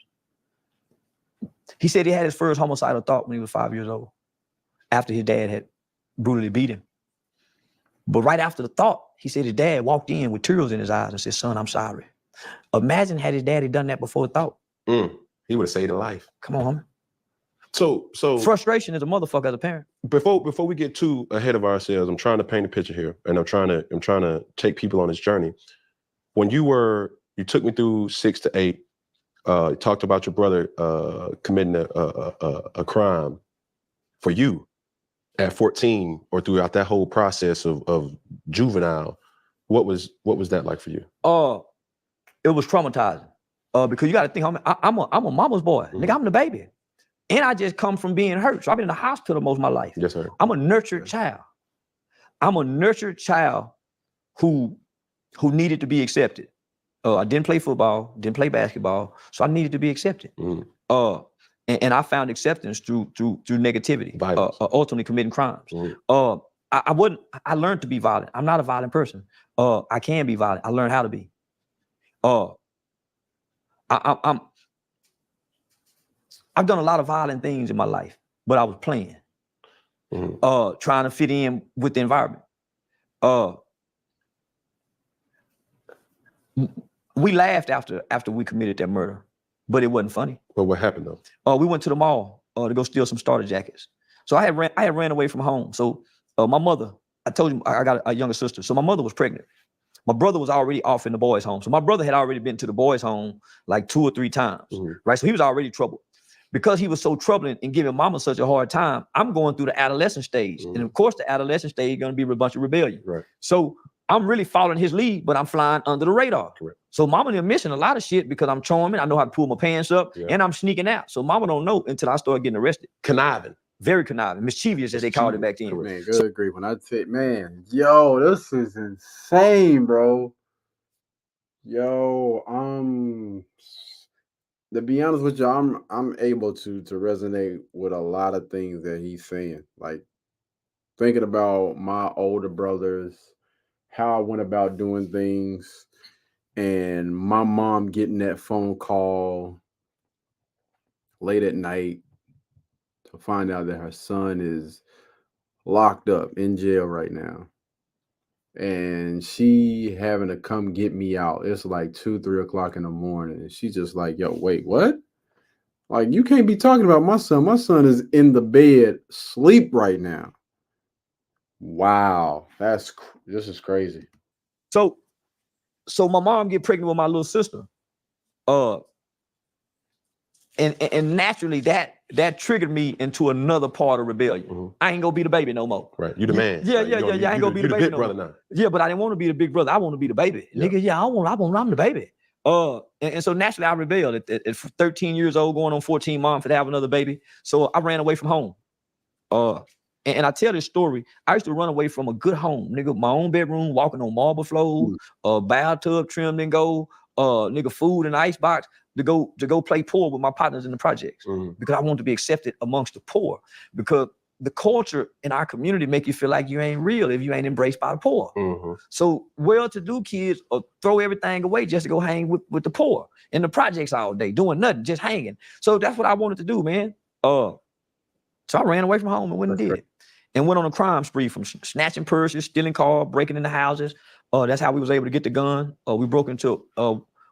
He said he had his first homicidal thought when he was 5 years old, after his dad had brutally beat him. But right after the thought, He said his dad walked in with tears in his eyes and said, son, I'm sorry. Imagine had his daddy done that before thought. He would have saved a life. Come on, homie. So Frustration is a motherfucker as a parent. before we get too ahead of ourselves, I'm trying to paint a picture here, and I'm trying to take people on this journey. When you took me through 6 to 8, talked about your brother committing a crime for you at 14 or throughout that whole process of juvenile. What was that like for you? It was traumatizing. Because you got to think, I'm a mama's boy. Nigga, I'm the baby. And I just come from being hurt. So I've been in the hospital most of my life. Yes, sir. I'm a nurtured child. I'm a nurtured child who needed to be accepted. I didn't play football, didn't play basketball, so I needed to be accepted. And I found acceptance through negativity, ultimately committing crimes. I learned to be violent. I'm not a violent person. I can be violent. I learned how to be. I've done a lot of violent things in my life, but I was playing, trying to fit in with the environment. We laughed after we committed that murder, but it wasn't funny. Well, what happened though? We went to the mall to go steal some starter jackets. So I had ran away from home. So my mother, I told you I got a younger sister. So my mother was pregnant. My brother was already off in the boys' home. So my brother had already been to the boys' home like 2 or 3 times, right? So he was already troubled. Because he was so troubling and giving mama such a hard time, I'm going through the adolescent stage. And of course, the adolescent stage is going to be a bunch of rebellion. Right. So I'm really following his lead, but I'm flying under the radar. Correct. So mama and them missing a lot of shit because I'm charming. I know how to pull my pants up and I'm sneaking out. So mama don't know until I start getting arrested. Conniving. Very conniving. Mischievous, as they called it back then. Man, good grief. When I say, man, yo, this is insane, bro. Yo, to be honest with you, I'm able to resonate with a lot of things that he's saying. Like thinking about my older brothers, how I went about doing things, and my mom getting that phone call late at night to find out that her son is locked up in jail right now. And she having to come get me out. It's like 2-3 o'clock in the morning. And she's just like, yo, wait, what? Like, you can't be talking about my son. My son is in the bed, sleep right now. Wow. This is crazy. So my mom get pregnant with my little sister. And naturally that triggered me into another part of rebellion. I ain't gonna be the baby no more. Right. You the man. Yeah. Like, I ain't gonna be the baby big no brother more. now. Yeah, but I didn't want to be the big brother. I want to be the baby. Yeah. Nigga, I'm the baby. And so naturally I rebelled at 13 years old, going on 14, mom to have another baby. So I ran away from home. And I tell this story. I used to run away from a good home, nigga. My own bedroom, walking on marble floors, bathtub trimmed in gold, nigga, food in the icebox to go play poor with my partners in the projects because I wanted to be accepted amongst the poor. Because the culture in our community make you feel like you ain't real if you ain't embraced by the poor. So well-to-do kids throw everything away just to go hang with the poor in the projects all day, doing nothing, just hanging. So that's what I wanted to do, man. So I ran away from home and went and did it. And went on a crime spree from snatching purses, stealing cars, breaking into houses. That's how we was able to get the gun. We broke into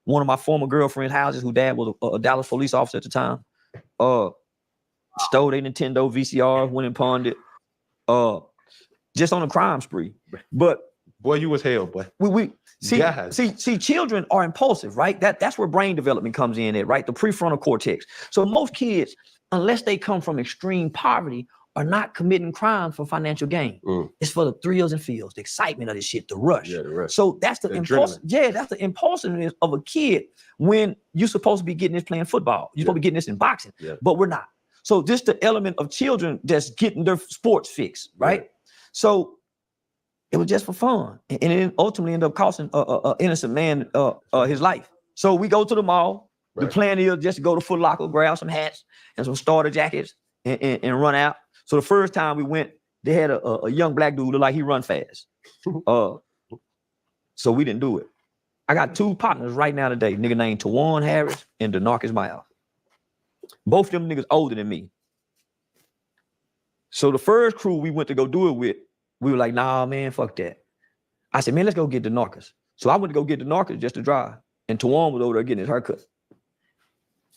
one of my former girlfriend's houses, whose dad was a Dallas police officer at the time. Stole their Nintendo VCR, went and pawned it. Just on a crime spree. But boy, you was hell, boy. We see, children are impulsive, right? That's where brain development comes in at, right? The prefrontal cortex. So most kids, unless they come from extreme poverty, are not committing crime for financial gain. It's for the thrills and feels, the excitement of this shit, the rush. Yeah, the rush. So that's the impulse. Adrenaline. Yeah, that's the impulsiveness of a kid when you're supposed to be getting this playing football. You're supposed to be getting this in boxing, but we're not. So this the element of children that's getting their sports fix, right? Yeah. So it was just for fun. And it ultimately ended up costing an innocent man his life. So we go to the mall. Right. The plan is just to go to Foot Locker, grab some hats and some starter jackets and run out. So the first time we went, they had a young black dude look like he run fast. So we didn't do it. I got 2 partners right now today, nigga named Tawan Harris and Denarcus Miles. Both of them niggas older than me. So the first crew we went to go do it with, we were like, nah, man, fuck that. I said, man, let's go get the Narcos. So I went to go get the Narcos just to drive. And Tawan was over there getting his haircut.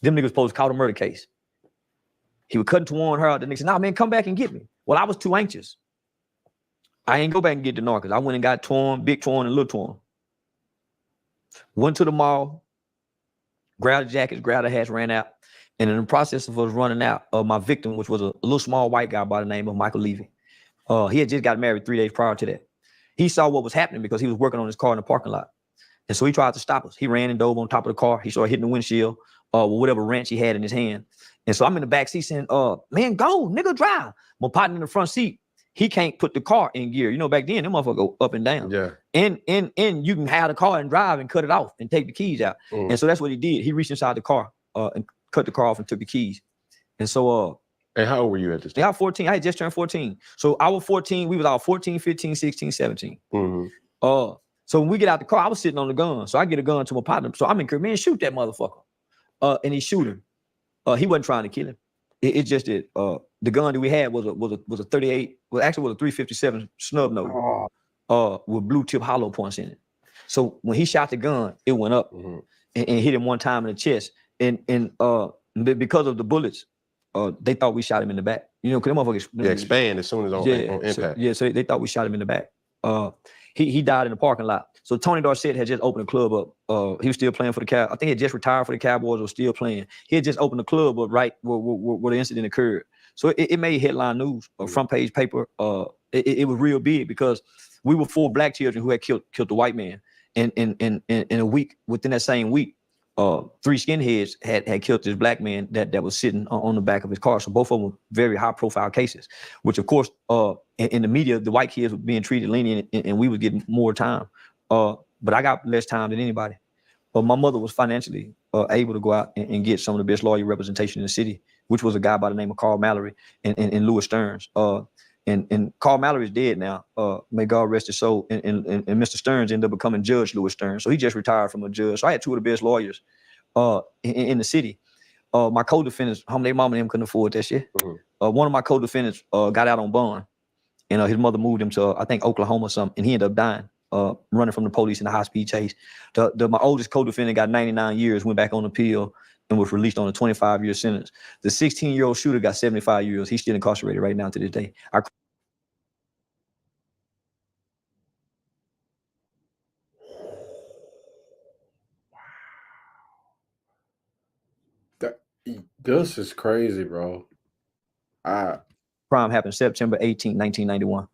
Them niggas supposed to call a murder case. He was cutting Tawan hair out. The nigga said, nah, man, come back and get me. Well, I was too anxious. I ain't go back and get the Narcos. I went and got Tawan, Big Tawan, and Little Tawan. Went to the mall, grabbed the jackets, grabbed the hats, ran out. And in the process of us running out, my victim, which was a little small white guy by the name of Michael Levy, he had just got married 3 days prior to that. He saw what was happening because he was working on his car in the parking lot. And so he tried to stop us. He ran and dove on top of the car. He started hitting the windshield with whatever wrench he had in his hand. And so I'm in the back seat saying, man, go, nigga, drive. My partner in the front seat, he can't put the car in gear. You know, back then, them motherfuckers go up and down. Yeah. And you can have the car and drive and cut it off and take the keys out. And so that's what he did. He reached inside the car and cut the car off and took the keys. And so and how old were you at this time? I was 14. I had just turned 14. So I was 14. We was all 14, 15, 16, 17. So when we get out the car, I was sitting on the gun. So I get a gun to my partner. So I'm in, man, shoot that motherfucker. And he shoot him. He wasn't trying to kill him. It just did. The gun that we had was a 38. Well, actually, was a 357 snub note with blue tip hollow points in it. So when he shot the gun, it went up and hit him one time in the chest. And because of the bullets, they thought we shot him in the back. You know, because them motherfuckers expand as soon as on impact. So they thought we shot him in the back. He died in the parking lot. So Tony Dorsett had just opened the club up. He was still playing for the Cowboys. I think he had just retired for the Cowboys or still playing. He had just opened the club up right where the incident occurred. So it made headline news, front page paper. It was real big because we were 4 black children who had killed the white man. And in a week, within that same week, 3 skinheads had killed this black man that was sitting on the back of his car. So both of them were very high profile cases, which of course, in the media, the white kids were being treated lenient and we was getting more time. But I got less time than anybody. But my mother was financially able to go out and get some of the best lawyer representation in the city, which was a guy by the name of Carl Mallory and Louis Stearns. And Carl Mallory is dead now. May God rest his soul. And Mr. Stearns ended up becoming Judge Louis Stearns. So he just retired from a judge. So I had 2 of the best lawyers in the city. My co-defendants, their mama and them couldn't afford that shit. One of my co-defendants got out on bond. And his mother moved him to, I think, Oklahoma or something. And he ended up dying, running from the police in a high-speed chase. My oldest co-defendant got 99 years, went back on appeal, and was released on a 25-year sentence. The 16-year-old shooter got 75 years. He's still incarcerated right now to this day. This is crazy, bro. Crime happened September 18, 1991.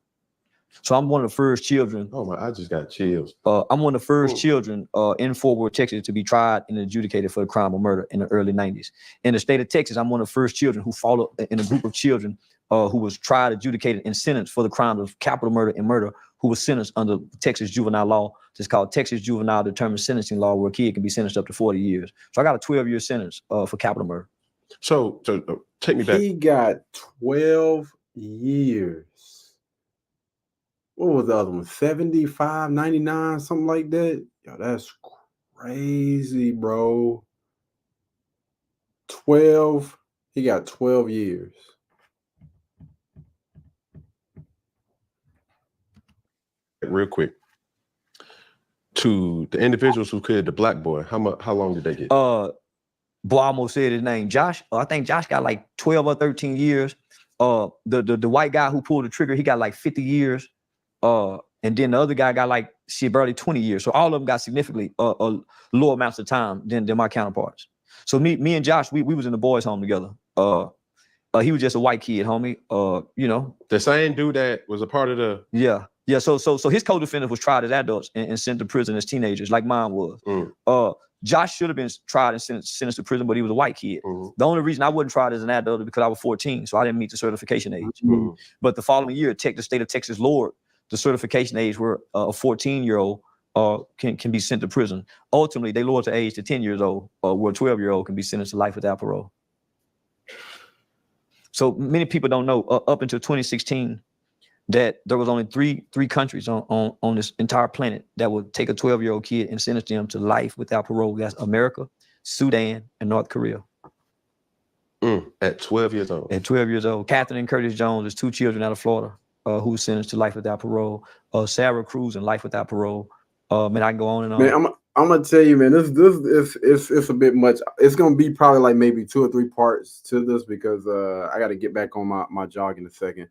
So I'm one of the first children. Oh my, I just got chills. I'm one of the first children in Fort Worth, Texas, to be tried and adjudicated for the crime of murder in the early 90s. In the state of Texas, I'm one of the first children who followed in a group of children who was tried, adjudicated, and sentenced for the crimes of capital murder and murder, who was sentenced under Texas juvenile law. It's called Texas Juvenile Determined Sentencing Law, where a kid can be sentenced up to 40 years. So I got a 12-year sentence for capital murder. So take me back. He got 12 years. What was the other one? 75, 99, something like that? Yo, that's crazy, bro. 12. He got 12 years. Real quick. To the individuals who killed the black boy, how long did they get? Boy, I almost said his name, Josh. I think Josh got like 12 or 13 years. The white guy who pulled the trigger, he got like 50 years. And then the other guy got like barely 20 years. So all of them got significantly lower amounts of time than my counterparts. So me and Josh, we was in the boys' home together. He was just a white kid, homie. You know. The same dude that was a part of the Yeah. So his co-defendant was tried as adults and sent to prison as teenagers, like mine was. Josh should have been tried and sentenced to prison, but he was a white kid. The only reason I wasn't tried as an adult is because I was 14, so I didn't meet the certification age. But the following year, the state of Texas lowered the certification age where a 14-year-old can be sent to prison. Ultimately, they lowered the age to 10 years old, where a 12-year-old can be sentenced to life without parole. So many people don't know, up until 2016, that there was only three countries on this entire planet that would take a 12-year-old kid and sentence them to life without parole. That's America, Sudan, and North Korea. At 12 years old. At 12 years old. Catherine and Curtis Jones is 2 children out of Florida. who was sentenced to life without parole. Sarah Cruz and life without parole. Man, I can go on and on. Man, I'm gonna tell you, man, this it's a bit much. It's gonna be probably like maybe 2 or 3 parts to this because I got to get back on my jog in a second.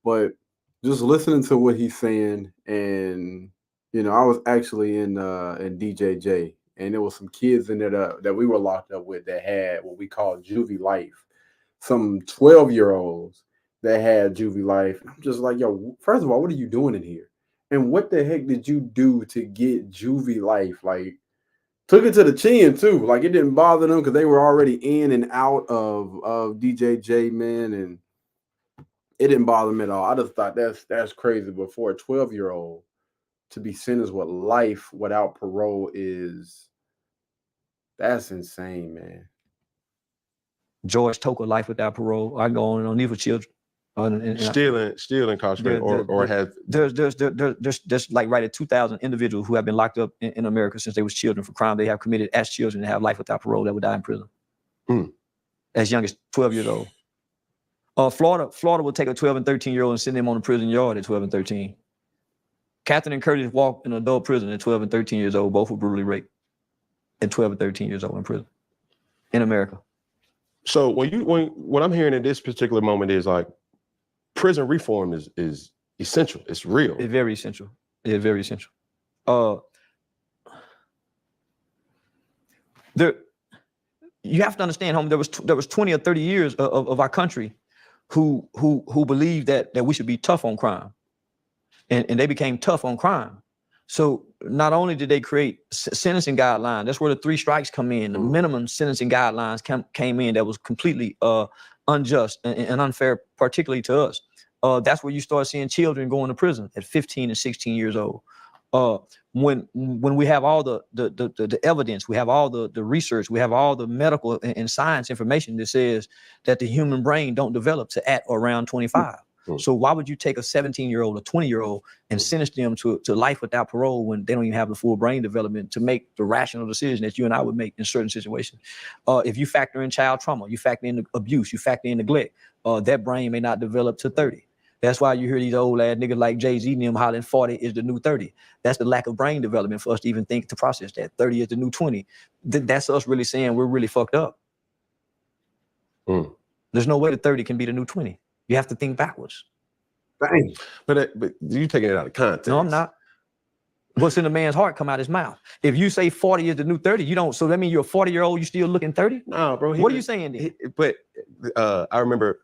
But just listening to what he's saying, and I was actually in DJJ, and there was some kids in there that we were locked up with that had what we call juvie life. Some 12-year-olds that had juvie life. I'm just like, yo, first of all, what are you doing in here? And what the heck did you do to get juvie life? Like, took it to the chin too. Like, it didn't bother them because they were already in and out of DJJ, man, and it didn't bother them at all. I just thought that's crazy. But for a 12-year-old to be sentenced with life without parole that's insane, man. George Toker, life without parole. I go on and on. These were children. Still incarcerated or have there's like right at 2,000 individuals who have been locked up in America since they was children for crime they have committed as children and have life without parole that would die in prison. As young as 12 years old. Florida will take a 12 and 13-year-old and send them on the prison yard at 12 and 13. Catherine and Curtis walked in an adult prison at 12 and 13 years old. Both were brutally raped at 12 and 13 years old in prison in America. So what I'm hearing in this particular moment is like prison reform is essential. It's real. It's very essential. It's very essential. You have to understand, homie, there was 20 or 30 years of our country who believed that we should be tough on crime. And they became tough on crime. So not only did they create sentencing guidelines, that's where the 3 strikes come in. The minimum sentencing guidelines came in that was completely unjust and unfair, particularly to us. That's where you start seeing children going to prison at 15 and 16 years old. When we have all the evidence, we have all the research, we have all the medical and science information that says that the human brain don't develop to at or around 25. So why would you take a 17-year-old or 20-year-old and sentence them to life without parole when they don't even have the full brain development to make the rational decision that you and I would make in certain situations? If you factor in child trauma, you factor in abuse, you factor in neglect, that brain may not develop to 30. That's why you hear these old ass niggas like Jay-Z and them hollering 40 is the new 30. That's the lack of brain development for us to even think to process that. 30 is the new 20. That's us really saying we're really fucked up. There's no way that 30 can be the new 20. You have to think backwards. Dang. But you taking it out of context. No, I'm not. What's in a man's heart come out his mouth. If you say 40 is the new 30, you don't. So that means you're a 40-year-old, you still looking 30? No, bro. What are you saying then? But I remember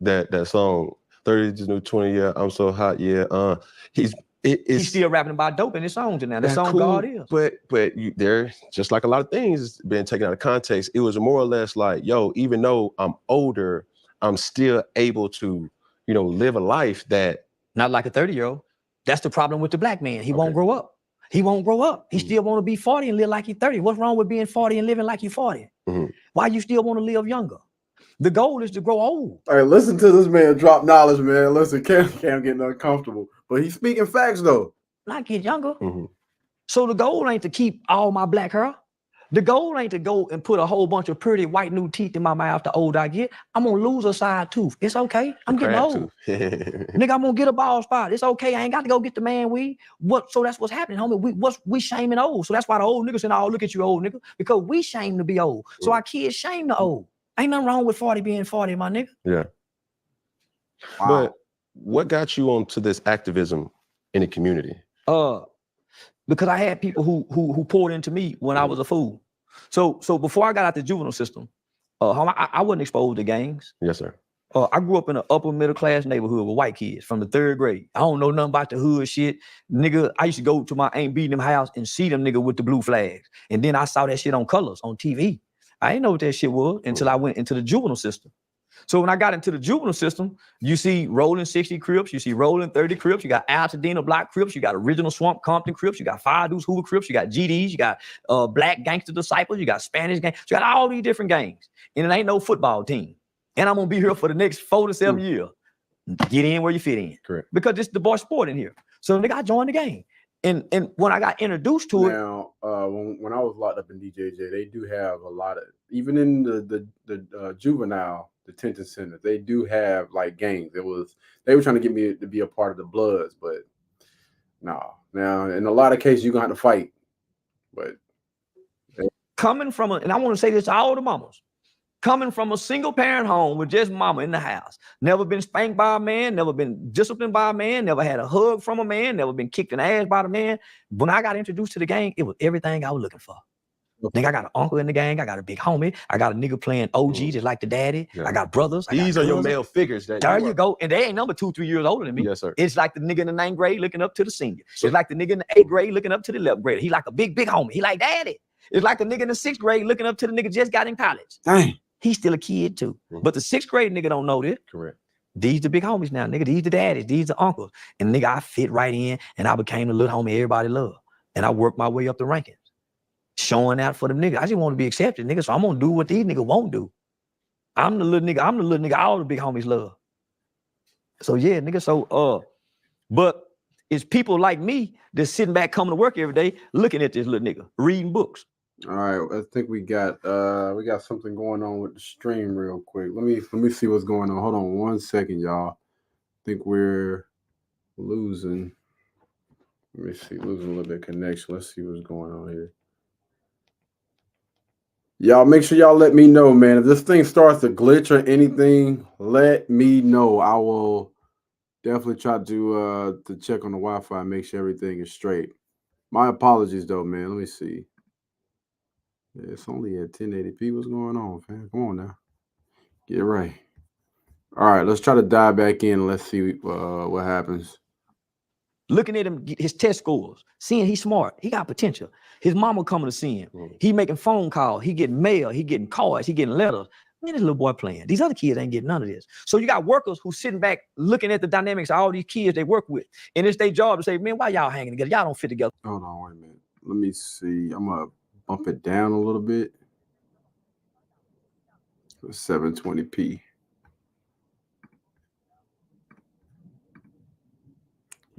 that song, 30 is the new 20. Yeah, I'm so hot. Yeah. He's still rapping about dope in his songs now. The song cool, God is. But they're just like a lot of things been taken out of context. It was more or less like, yo, even though I'm older, I'm still able to, live a life that. Not like a 30-year-old. That's the problem with the black man. He won't grow up. He won't grow up. He still want to be 40 and live like he's 30. What's wrong with being 40 and living like you're 40? Why you still want to live younger? The goal is to grow old. All right, listen to this man drop knowledge, man. Listen, Cam getting uncomfortable. But he's speaking facts, though. Not get younger. So the goal ain't to keep all my black hair. The goal ain't to go and put a whole bunch of pretty white new teeth in my mouth the older I get. I'm going to lose a side tooth. It's okay. I'm getting old. Nigga, I'm going to get a bald spot. It's okay. I ain't got to go get the man weed. So that's what's happening, homie. We shaming old. So that's why the old niggas saying, oh, look at you, old nigga. Because we shame to be old. So our kids shame the old. Ain't nothing wrong with 40 being 40, my nigga. Yeah. Wow. But what got you onto this activism in the community? Because I had people who poured into me when I was a fool. So before I got out the juvenile system, I wasn't exposed to gangs. Yes, sir. I grew up in an upper middle class neighborhood with white kids from the 3rd grade. I don't know nothing about the hood shit. Nigga, I used to go to my Aunt beating them house and see them nigga with the blue flags. And then I saw that shit on colors on TV. I didn't know what that shit was until I went into the juvenile system. So when I got into the juvenile system, you see rolling 60 Crips, you see rolling 30 Crips, you got Altadena Block Crips, you got original Swamp Compton Crips, you got Fire Deuce Hoover Crips, you got GDs, you got Black Gangster Disciples, you got Spanish gangs, you got all these different gangs. And it ain't no football team. And I'm gonna be here for the next 4 to 7 years. Get in where you fit in. Correct. Because it's the boy sport in here. So nigga, I joined the game. And when I got introduced to it, Now, when I was locked up in DJJ, they do have a lot of, even in the juvenile detention center, they do have like gangs. They were trying to get me to be a part of the Bloods, but no. Now, in a lot of cases, you're gonna have to fight. But coming from and I want to say this to all the mamas, coming from a single parent home with just mama in the house, never been spanked by a man, never been disciplined by a man, never had a hug from a man, never been kicked in the ass by the man. When I got introduced to the gang, it was everything I was looking for. Nigga, I got an uncle in the gang. I got a big homie. I got a nigga playing OG just like the daddy. Yeah. I got brothers. These are your male figures. That There you go. And they ain't number 2-3 years older than me. Yes, sir. It's like the nigga in the 9th grade looking up to the senior. It's like the nigga in the 8th grade looking up to the 11th grade. He like a big homie. He like daddy. It's like the nigga in the 6th grade looking up to the nigga just got in college. dang. He's still a kid too. But the 6th grade nigga don't know this. Correct. These the big homies now, nigga. These the daddies. These the uncles. And nigga, I fit right in and I became the little homie everybody loved. And I worked my way up the rankings. Showing out for them niggas. I just want to be accepted, nigga. So I'm gonna do what these niggas won't do. I'm the little nigga all the big homies love. So yeah, nigga. So but it's people like me that's sitting back coming to work every day looking at this little nigga, reading books. All right, I think we got something going on with the stream real quick. Let me see what's going on. Hold on 1 second, y'all. I think we're losing. Let me see, losing a little bit of connection. Let's see what's going on here. Y'all make sure y'all let me know, man. If this thing starts to glitch or anything, let me know. I will definitely try to check on the Wi-Fi and make sure everything is straight. My apologies though, man. Let me see. Yeah, it's only at 1080p. What's going on, fam? Come on now. Get it right. All right, let's try to dive back in. Let's see what happens. Looking at him, his test scores, seeing he's smart, he got potential. His mama coming to see him. He making phone calls, he getting mail, he getting cards, he getting letters. Man, this little boy playing. These other kids ain't getting none of this. So you got workers who sitting back looking at the dynamics of all these kids they work with. And it's their job to say, man, why y'all hanging together? Y'all don't fit together. Hold on, wait a minute. Let me see. I'm gonna bump it down a little bit. 720p.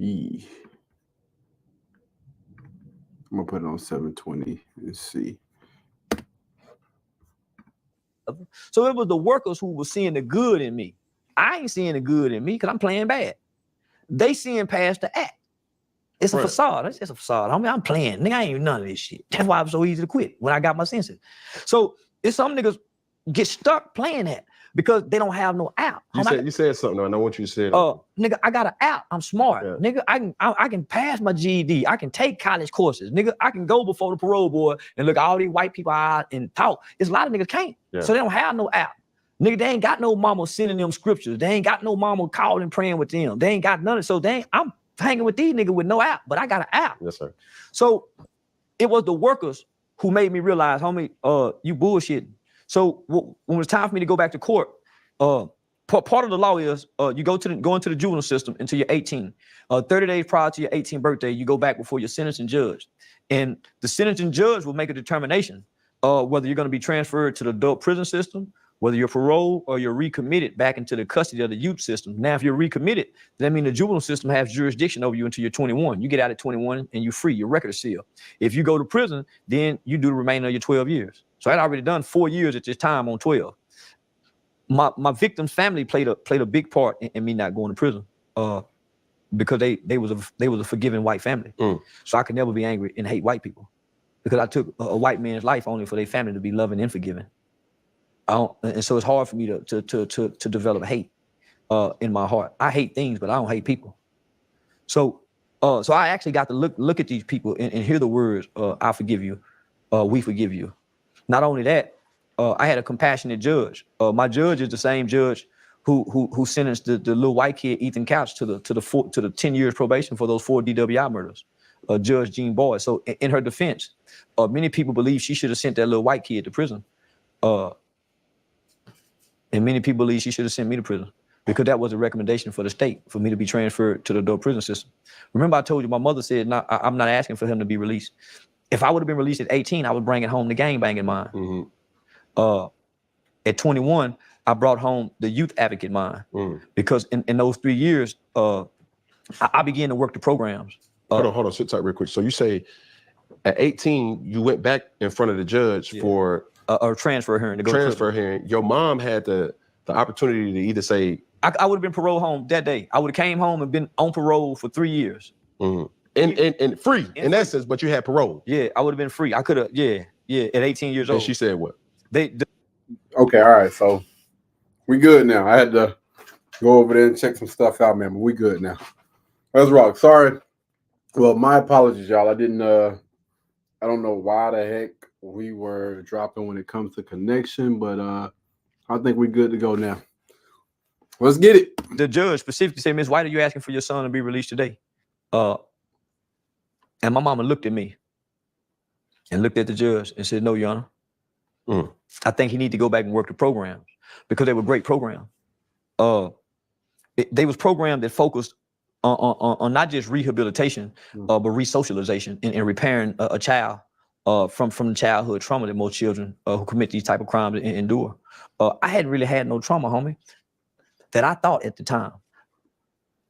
I'm gonna put it on 720 and see. So it was the workers who were seeing the good in me. I ain't seeing the good in me because I'm playing bad. They seeing past the act. It's a facade. It's just a facade. I'm playing. Nigga, I ain't even none of this shit. That's why I'm so easy to quit when I got my senses. So it's some niggas get stuck playing that because they don't have no out. You said something, and I want you to say it. Nigga, I got an out. I'm smart. Yeah. Nigga, I can pass my GED. I can take college courses. Nigga, I can go before the parole board and look at all these white people out and talk. It's a lot of niggas can't. Yeah. So they don't have no out. Nigga, they ain't got no mama sending them scriptures. They ain't got no mama calling praying with them. They ain't got none of it. So I'm hanging with these niggas with no out, but I got an out. Yes, sir. So it was the workers who made me realize, homie, you bullshitting. So when it was time for me to go back to court, part of the law is you go into the juvenile system until you're 18. 30 days prior to your 18th birthday, you go back before your sentencing judge. And the sentencing judge will make a determination whether you're going to be transferred to the adult prison system, whether you're paroled or you're recommitted back into the custody of the youth system. Now, if you're recommitted, that means the juvenile system has jurisdiction over you until you're 21. You get out at 21 and you're free. Your record is sealed. If you go to prison, then you do the remainder of your 12 years. So I'd already done 4 years at this time on 12. My victim's family played a big part in me not going to prison because they was a forgiving white family. So I could never be angry and hate white people because I took a white man's life only for their family to be loving and forgiving. And so it's hard for me to develop hate in my heart. I hate things, but I don't hate people. So I actually got to look at these people and hear the words, I forgive you, we forgive you. Not only that, I had a compassionate judge. My judge is the same judge who sentenced the little white kid Ethan Couch to the 10 years probation for those 4 DWI murders. Judge Jean Boyd. So in her defense, many people believe she should have sent that little white kid to prison. And many people believe she should have sent me to prison because that was a recommendation for the state for me to be transferred to the adult prison system. Remember, I told you my mother said, I'm not asking for him to be released. If I would have been released at 18, I was bringing home the gangbanging mind. Mm-hmm. At 21, I brought home the youth advocate mind because in those 3 years, I began to work the programs. Hold on, sit tight real quick. So you say at 18, you went back in front of the judge for a transfer hearing. To go transfer hearing. Your mom had the opportunity to either say, I would have been paroled home that day. I would have came home and been on parole for 3 years. And free in essence, but you had parole. Yeah, I would have been free. I could have, at 18 years old. And she said what? Okay, all right. So we good now. I had to go over there and check some stuff out, man, but we good now. Let's rock. Sorry. Well, my apologies, y'all. I didn't I don't know why the heck we were dropping when it comes to connection, but I think we're good to go now. Let's get it. The judge specifically said, Ms. White, are you asking for your son to be released today? And my mama looked at me and looked at the judge and said, no, Your Honor. I think he need to go back and work the programs because they were great programs. They was programs that focused on not just rehabilitation, but resocialization and repairing a child from the childhood trauma that most children who commit these type of crimes endure. I hadn't really had no trauma, homie, that I thought at the time,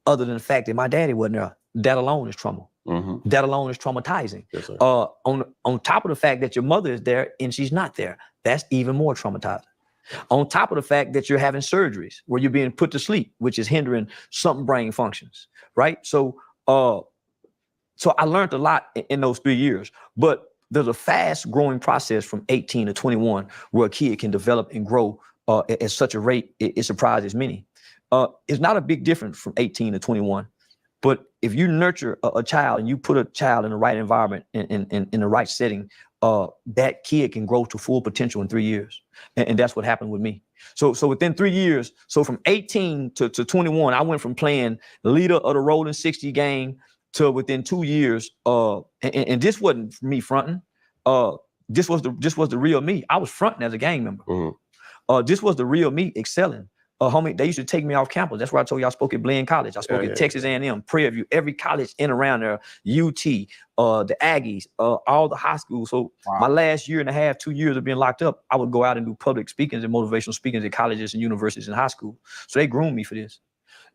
other than the fact that my daddy wasn't there. That alone is trauma. That alone is traumatizing. Yes, sir. On top of the fact that your mother is there and she's not there, that's even more traumatizing. On top of the fact that you're having surgeries where you're being put to sleep, which is hindering some brain functions, right? So I learned a lot in those 3 years, but there's a fast growing process from 18 to 21 where a kid can develop and grow at such a rate, it surprises many. It's not a big difference from 18 to 21. But if you nurture a child and you put a child in the right environment, in the right setting, that kid can grow to full potential in 3 years. And that's what happened with me. So within 3 years, so from 18 to 21, I went from playing leader of the Rolling 60 gang to within 2 years. And this wasn't me fronting. This was the real me. I was fronting as a gang member. This was the real me excelling. Homie, they used to take me off campus. That's why I told you I spoke at Blaine College. I spoke at Texas A&M, Prairie View, every college in around there, UT, the Aggies, all the high schools. So my last year and a half, 2 years of being locked up, I would go out and do public speakings and motivational speakings at colleges and universities and high school. So they groomed me for this.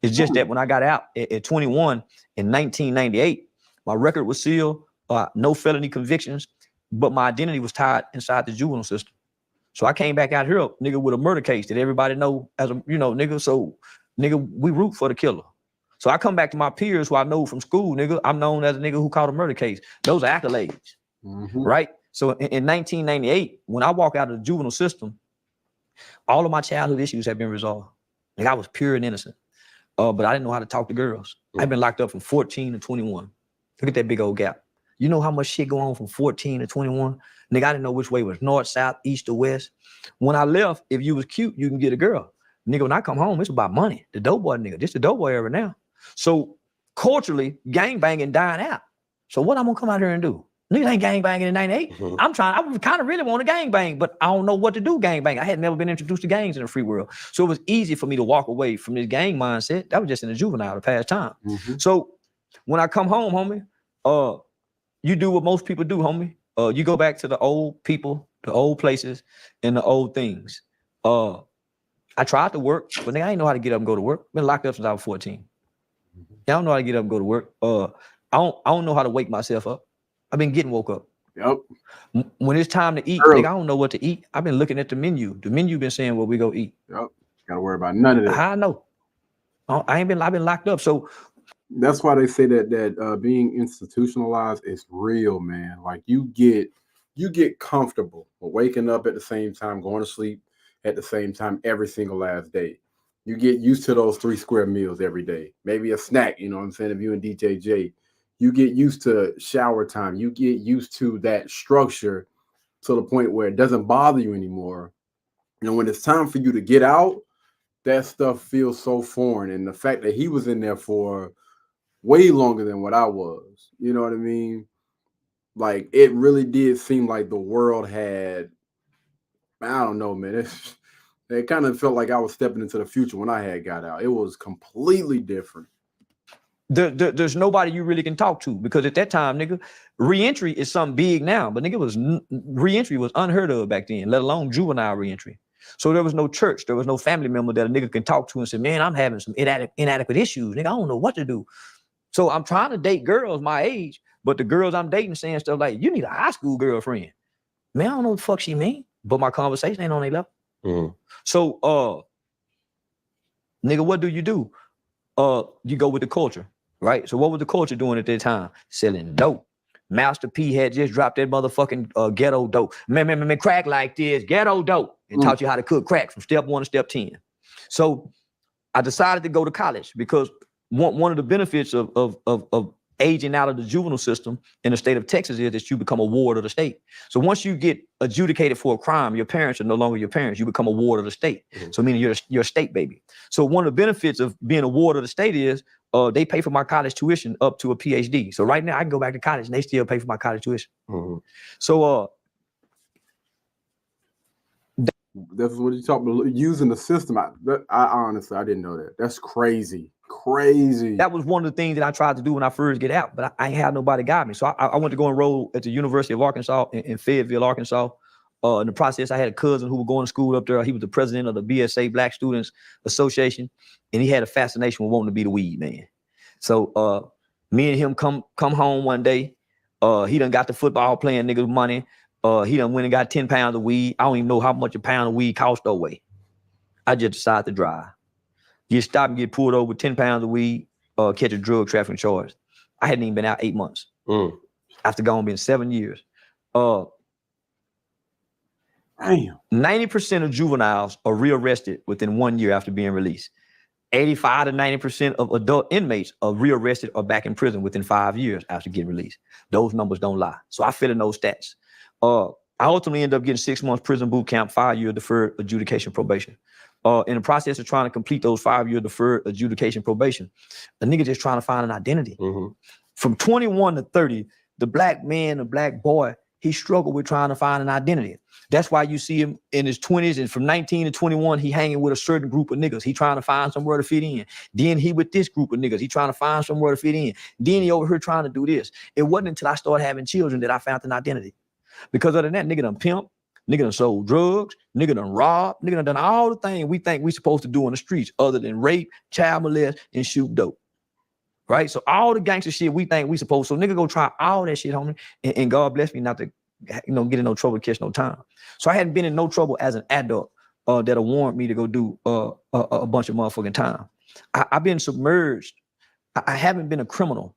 It's just that when I got out at 21 in 1998, my record was sealed, no felony convictions, but my identity was tied inside the juvenile system. So I came back out here, nigga, with a murder case that everybody know as a, nigga. So, nigga, we root for the killer. So I come back to my peers who I know from school, nigga. I'm known as a nigga who caught a murder case. Those are accolades, right? So in 1998, when I walk out of the juvenile system, all of my childhood issues have been resolved. Like I was pure and innocent, but I didn't know how to talk to girls. I've been locked up from 14 to 21. Look at that big old gap. You know how much shit go on from 14 to 21? Nigga, I didn't know which way was north, south, east, or west. When I left, if you was cute, you can get a girl. Nigga, when I come home, it's about money. The dope boy nigga. This the dope boy era now. So culturally, gangbanging dying out. So what I'm gonna come out here and do? Niggas ain't gangbanging in 98. I kind of really want to gangbang, but I don't know what to do gangbang. I had never been introduced to gangs in the free world. So it was easy for me to walk away from this gang mindset. That was just in the juvenile, the past time. So when I come home, homie, you do what most people do, homie. You go back to the old people, the old places, and the old things. I tried to work, but nigga, I ain't know how to get up and go to work. Been locked up since I was 14. I don't know how to get up and go to work. I don't know how to wake myself up. I've been getting woke up. Yep. When it's time to eat, nigga, I don't know what to eat. I've been looking at the menu. The menu been saying what we go eat. Yep. Gotta worry about none of that. How I know? I've been locked up. So that's why they say that being institutionalized is real, man. Like you get comfortable with waking up at the same time, going to sleep at the same time every single last day. You get used to those 3 square meals every day. Maybe a snack, you know what I'm saying? If you and DJJ, you get used to shower time. You get used to that structure to the point where it doesn't bother you anymore. You know, when it's time for you to get out, that stuff feels so foreign. And the fact that he was in there for way longer than what I was, you know what I mean? Like it really did seem like the world had, I don't know, man. It kind of felt like I was stepping into the future when I had got out. It was completely different. There's nobody you really can talk to because at that time, nigga, reentry is something big now, but nigga, reentry was unheard of back then, let alone juvenile reentry. So there was no church, there was no family member that a nigga can talk to and say, man, I'm having some inadequate issues, nigga, I don't know what to do. So I'm trying to date girls my age, but the girls I'm dating saying stuff like, you need a high school girlfriend. Man, I don't know what the fuck she mean, but my conversation ain't on their level. Mm-hmm. So, nigga, what do? You go with the culture, right? So what was the culture doing at that time? Selling dope. Master P had just dropped that motherfucking ghetto dope. Man, crack like this, ghetto dope, and taught you how to cook crack from step 1 to step 10. So I decided to go to college because one of the benefits of aging out of the juvenile system in the state of Texas is that you become a ward of the state. So once you get adjudicated for a crime, your parents are no longer your parents. You become a ward of the state. Mm-hmm. So meaning you're a state baby. So one of the benefits of being a ward of the state is they pay for my college tuition up to a PhD. So right now I can go back to college and they still pay for my college tuition. Mm-hmm. So that's what you talk about, using the system. I honestly, I didn't know that. That's crazy. That was one of the things that I tried to do when I first get out, but I ain't had nobody guide me. So I went to go enroll at the University of Arkansas in Fayetteville, Arkansas. In the process, I had a cousin who was going to school up there. He was the president of the BSA, Black Students Association, and he had a fascination with wanting to be the weed man. So me and him come home one day. He done got the football playing niggas money. He done went and got 10 pounds of weed. I don't even know how much a pound of weed cost away. I just decided to drive. Get stopped and get pulled over with 10 pounds of weed, catch a drug trafficking charge. I hadn't even been out 8 months. After going being 7 years. Damn. 90% of juveniles are rearrested within 1 year after being released. 85 to 90% of adult inmates are rearrested or back in prison within 5 years after getting released. Those numbers don't lie. So I fit in those stats. I ultimately ended up getting 6 months prison boot camp, 5-year deferred adjudication probation. In the process of trying to complete those 5-year deferred adjudication probation, the nigga just trying to find an identity. Mm-hmm. From 21 to 30, the black man, the black boy, he struggled with trying to find an identity. That's why you see him in his 20s, and from 19 to 21, he hanging with a certain group of niggas. He trying to find somewhere to fit in. Then he with this group of niggas. He trying to find somewhere to fit in. Then he over here trying to do this. It wasn't until I started having children that I found an identity. Because other than that, nigga done pimp, nigga done sold drugs, nigga done robbed, nigga done all the things we think we supposed to do on the streets other than rape, child molest, and shoot dope. Right? So all the gangster shit we think we supposed to. So nigga go try all that shit, homie. And God bless me not to get in no trouble, catch no time. So I hadn't been in no trouble as an adult that'll warrant me to go do a bunch of motherfucking time. I've been submerged. I haven't been a criminal.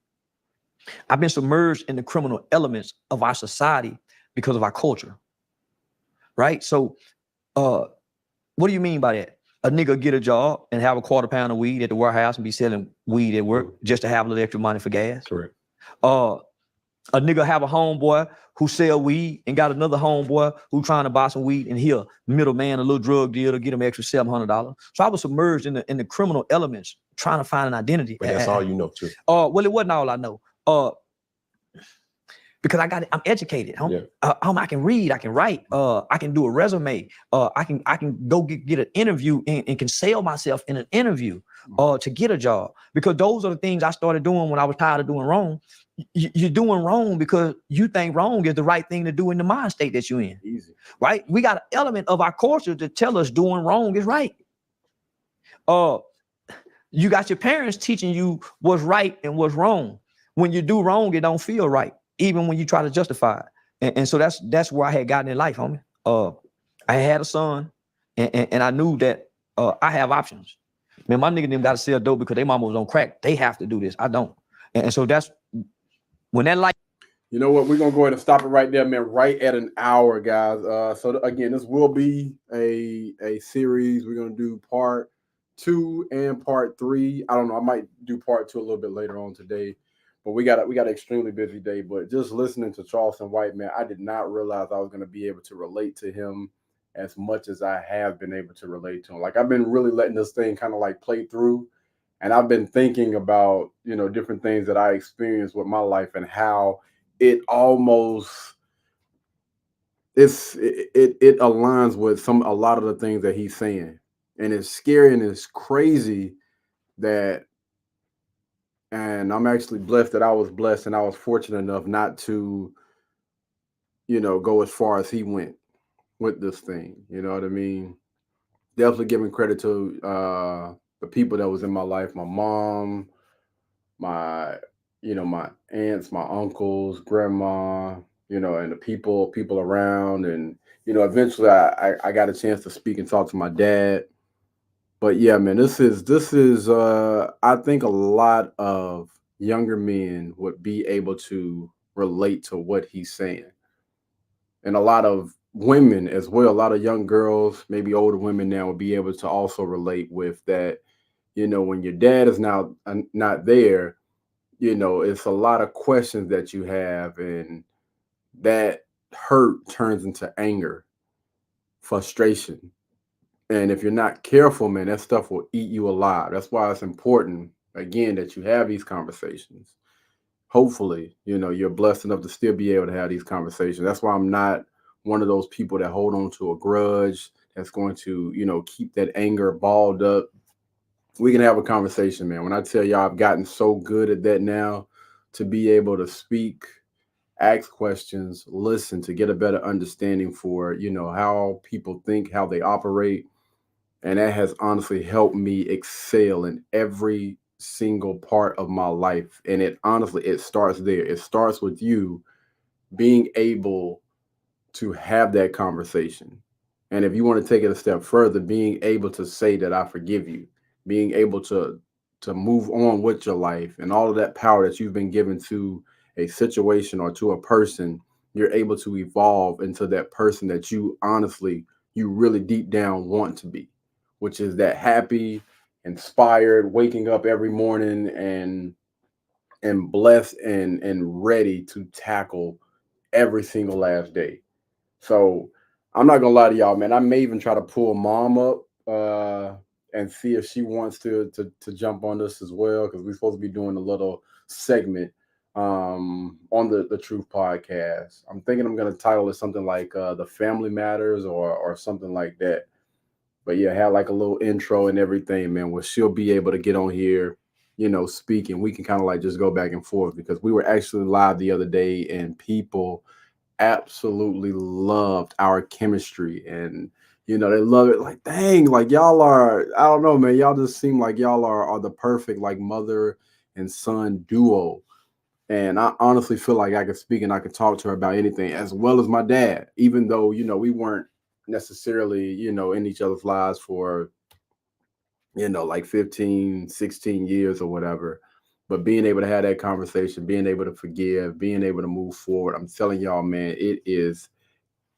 I've been submerged in the criminal elements of our society because of our culture. Right? So what do you mean by that? A nigga get a job and have a quarter pound of weed at the warehouse and be selling weed at work just to have a little extra money for gas. Correct. A nigga have a homeboy who sell weed and got another homeboy who trying to buy some weed, and he a middleman, a little drug dealer, get him extra $700. So I was submerged in the criminal elements trying to find an identity. But that's all you know too. Well, it wasn't all I know. Because I'm educated. Yeah. I can read, I can write, I can do a resume, I can go get an interview and can sell myself in an interview to get a job. Because those are the things I started doing when I was tired of doing wrong. You're doing wrong because you think wrong is the right thing to do in the mind state that you're in. Easy. Right? We got an element of our culture to tell us doing wrong is right. You got your parents teaching you what's right and what's wrong. When you do wrong, it don't feel right, even when you try to justify it. And so that's where I had gotten in life, homie. I had a son, and I knew that I have options. Man, my nigga them got to sell dope because they mama was on crack. They have to do this. I don't. And so that's when that light. You know what? We're going to go ahead and stop it right there, man, right at an hour, guys. So again, this will be a series. We're going to do part 2 and part 3. I don't know. I might do part 2 a little bit later on today. But we got an extremely busy day. But just listening to Charleston White, man, I did not realize I was going to be able to relate to him as much as I have been able to relate to him. Like, I've been really letting this thing kind of like play through. And I've been thinking about, different things that I experienced with my life and how it almost it aligns with a lot of the things that he's saying. And it's scary and it's crazy that. And I'm actually blessed that I was blessed and I was fortunate enough not to, go as far as he went with this thing. You know what I mean? Definitely giving credit to the people that was in my life, my mom, my my aunts, my uncles, grandma, and the people around, and eventually I got a chance to speak and talk to my dad. But yeah, man, this is I think a lot of younger men would be able to relate to what he's saying. And a lot of women as well, a lot of young girls, maybe older women now would be able to also relate with that. When your dad is now not there, it's a lot of questions that you have, and that hurt turns into anger, frustration. And if you're not careful, man, that stuff will eat you alive. That's why it's important, again, that you have these conversations. Hopefully, you're blessed enough to still be able to have these conversations. That's why I'm not one of those people that hold on to a grudge that's going to, keep that anger balled up. We can have a conversation, man. When I tell y'all, I've gotten so good at that now, to be able to speak, ask questions, listen, to get a better understanding for, how people think, how they operate. And that has honestly helped me excel in every single part of my life. And it starts there. It starts with you being able to have that conversation. And if you want to take it a step further, being able to say that I forgive you, being able to move on with your life, and all of that power that you've been given to a situation or to a person, you're able to evolve into that person that you really deep down want to be, which is that happy, inspired, waking up every morning and blessed and ready to tackle every single last day. So I'm not gonna lie to y'all, man. I may even try to pull mom up and see if she wants to jump on this as well, because we're supposed to be doing a little segment on the Truth Podcast. I'm thinking I'm gonna title it something like the Family Matters or something like that. But yeah, have like a little intro and everything, man, where she'll be able to get on here, speak, and we can kind of like just go back and forth, because we were actually live the other day and people absolutely loved our chemistry, and they love it. Like, dang, like y'all are, I don't know, man, y'all just seem like y'all are the perfect like mother and son duo. And I honestly feel like I could speak and I could talk to her about anything, as well as my dad, even though we weren't necessarily in each other's lives for like 15, 16 years or whatever. But being able to have that conversation, being able to forgive, being able to move forward, I'm telling y'all, man, it is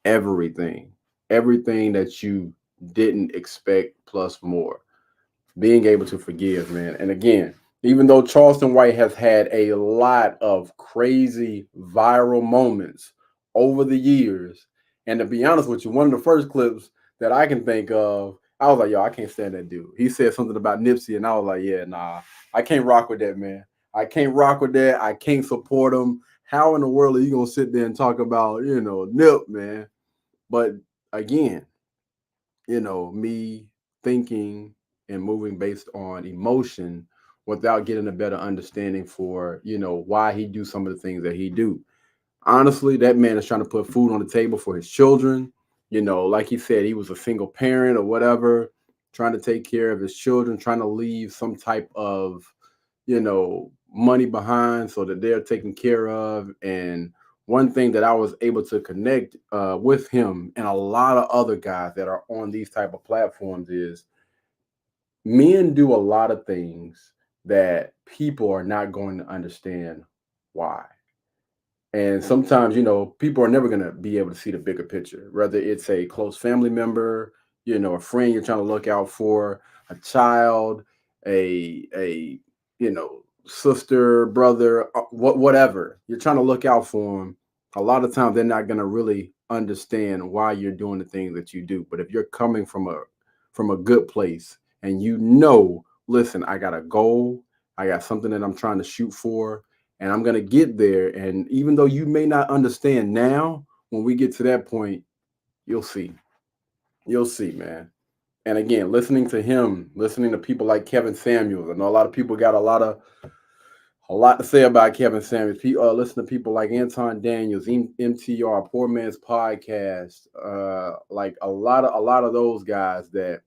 everything. Everything that you didn't expect plus more. Being able to forgive, man. And again, even though Charleston White has had a lot of crazy viral moments over the years, and to be honest with you, one of the first clips that I can think of, I was like, yo, I can't stand that dude. He said something about Nipsey, and I was like, yeah, nah, I can't rock with that, man. I can't rock with that. I can't support him. How in the world are you going to sit there and talk about, Nip, man? But again, me thinking and moving based on emotion without getting a better understanding for, why he do some of the things that he do. Honestly, that man is trying to put food on the table for his children. Like he said, he was a single parent or whatever, trying to take care of his children, trying to leave some type of, money behind so that they're taken care of. And one thing that I was able to connect with him and a lot of other guys that are on these type of platforms is, men do a lot of things that people are not going to understand why. And sometimes, people are never going to be able to see the bigger picture, whether it's a close family member, a friend you're trying to look out for, a child, a sister, brother, whatever. You're trying to look out for them. A lot of times they're not going to really understand why you're doing the things that you do. But if you're coming from a good place and listen, I got a goal, I got something that I'm trying to shoot for, and I'm going to get there. And even though you may not understand now, when we get to that point, you'll see. You'll see, man. And again, listening to him, listening to people like Kevin Samuels. I know a lot of people got a lot to say about Kevin Samuels. Listen to people like Anton Daniels, MTR, Poor Man's Podcast, like a lot of those guys that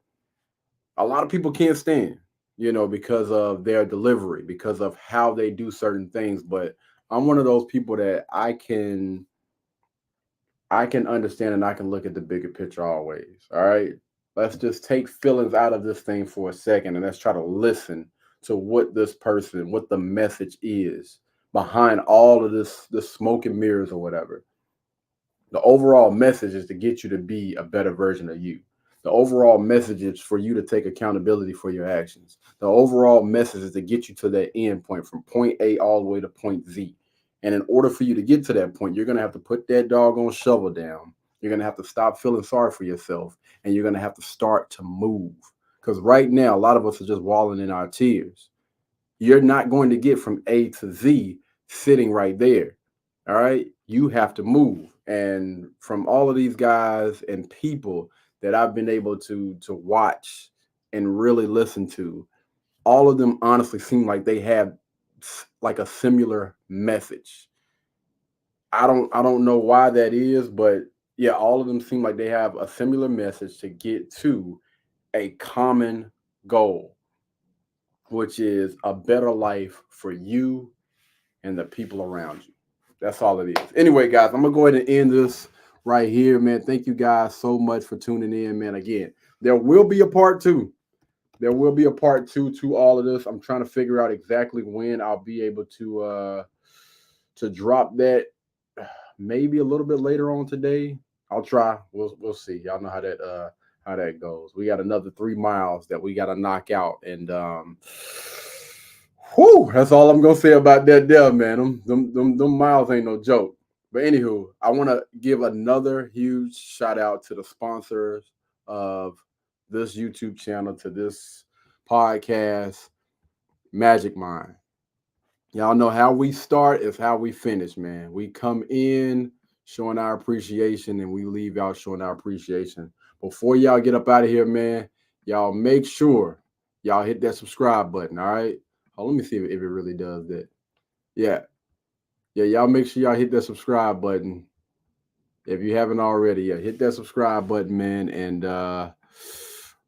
a lot of people can't stand. because of their delivery, because of how they do certain things. But I'm one of those people that I can understand and I can look at the bigger picture always. All right. Let's just take feelings out of this thing for a second and let's try to listen to what what the message is behind all of the smoke and mirrors or whatever. The overall message is to get you to be a better version of you. The overall message is for you to take accountability for your actions. The overall message is to get you to that end point from point A all the way to point Z. And in order for you to get to that point, you're going to have to put that doggone shovel down. You're going to have to stop feeling sorry for yourself. And you're going to have to start to move. Because right now, a lot of us are just wallowing in our tears. You're not going to get from A to Z sitting right there. All right. You have to move. And from all of these guys and people that I've been able to watch and really listen to, all of them honestly seem like they have like a similar message. I don't know why that is, but yeah, all of them seem like they have a similar message to get to a common goal, which is a better life for you and the people around you. That's all it is. Anyway, guys, I'm going to go ahead and end this right here, man. Thank you guys so much for tuning in, man. Again, there will be a part two. There will be a part two to all of this. I'm trying to figure out exactly when I'll be able to drop that. Maybe a little bit later on today. I'll try. We'll see. Y'all know how that goes. We got another 3 miles that we got to knock out, and that's all I'm gonna say about that there, man. Them miles ain't no joke. But anywho, I want to give another huge shout out to the sponsors of this YouTube channel, to this podcast, Magic Mind. Y'all know how we start is how we finish, man. We come in showing our appreciation and we leave out showing our appreciation. Before y'all get up out of here, man, y'all make sure y'all hit that subscribe button, all right? Oh, let me see if it really does that. Yeah, y'all make sure y'all hit that subscribe button. If you haven't already, hit that subscribe button, man. And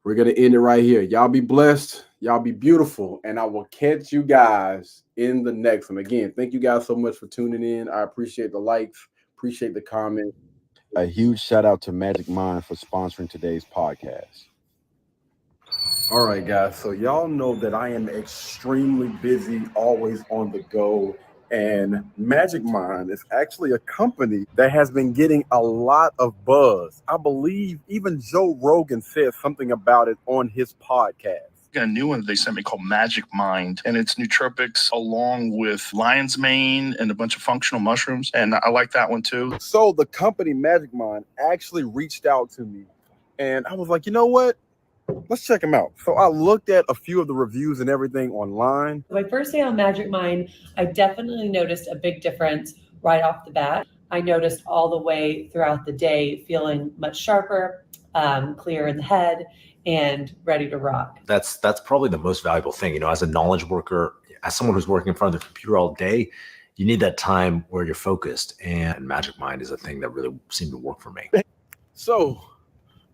we're going to end it right here. Y'all be blessed. Y'all be beautiful. And I will catch you guys in the next one. Again, thank you guys so much for tuning in. I appreciate the likes. Appreciate the comments. A huge shout out to Magic Mind for sponsoring today's podcast. All right, guys. So y'all know that I am extremely busy, always on the go. And Magic Mind is actually a company that has been getting a lot of buzz. I believe even Joe Rogan said something about it on his podcast. A new one they sent me called Magic Mind, and it's nootropics along with lion's mane and a bunch of functional mushrooms, and I like that one too. So the company Magic Mind actually reached out to me, and I was like, you know what? Let's check them out. So I looked at a few of the reviews and everything online. My first day on Magic Mind, I definitely noticed a big difference right off the bat. I noticed all the way throughout the day feeling much sharper, clear in the head, and ready to rock. That's probably the most valuable thing. As a knowledge worker, as someone who's working in front of the computer all day, you need that time where you're focused. And Magic Mind is a thing that really seemed to work for me. So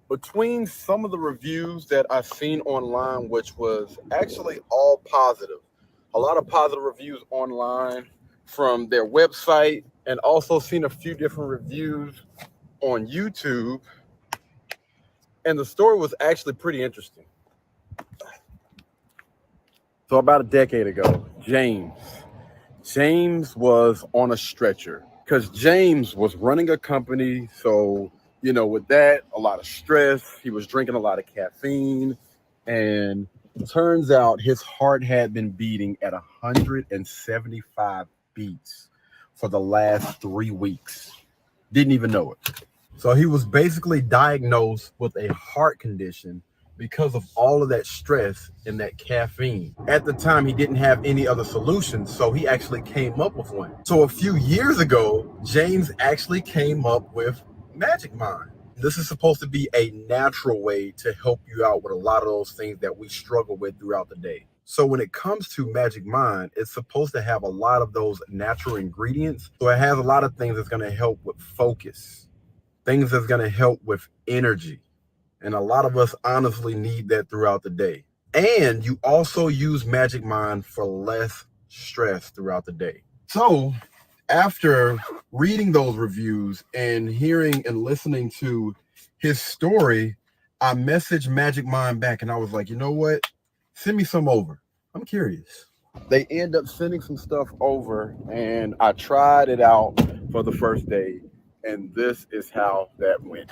between some of the reviews that I've seen online, which was actually all positive, a lot of positive reviews online from their website, and also seen a few different reviews on YouTube. And the story was actually pretty interesting. So about a decade ago, James was on a stretcher because James was running a company. So, with that, a lot of stress. He was drinking a lot of caffeine. And turns out his heart had been beating at 175 beats for the last 3 weeks. Didn't even know it. So he was basically diagnosed with a heart condition because of all of that stress and that caffeine. At the time, he didn't have any other solutions, so he actually came up with one. So a few years ago, James actually came up with Magic Mind. This is supposed to be a natural way to help you out with a lot of those things that we struggle with throughout the day. So when it comes to Magic Mind, it's supposed to have a lot of those natural ingredients. So it has a lot of things that's going to help with focus, things that's going to help with energy. And a lot of us honestly need that throughout the day. And you also use Magic Mind for less stress throughout the day. So after reading those reviews and hearing and listening to his story, I messaged Magic Mind back and I was like, you know what? Send me some over. I'm curious. They end up sending some stuff over and I tried it out for the first day. And this is how that went.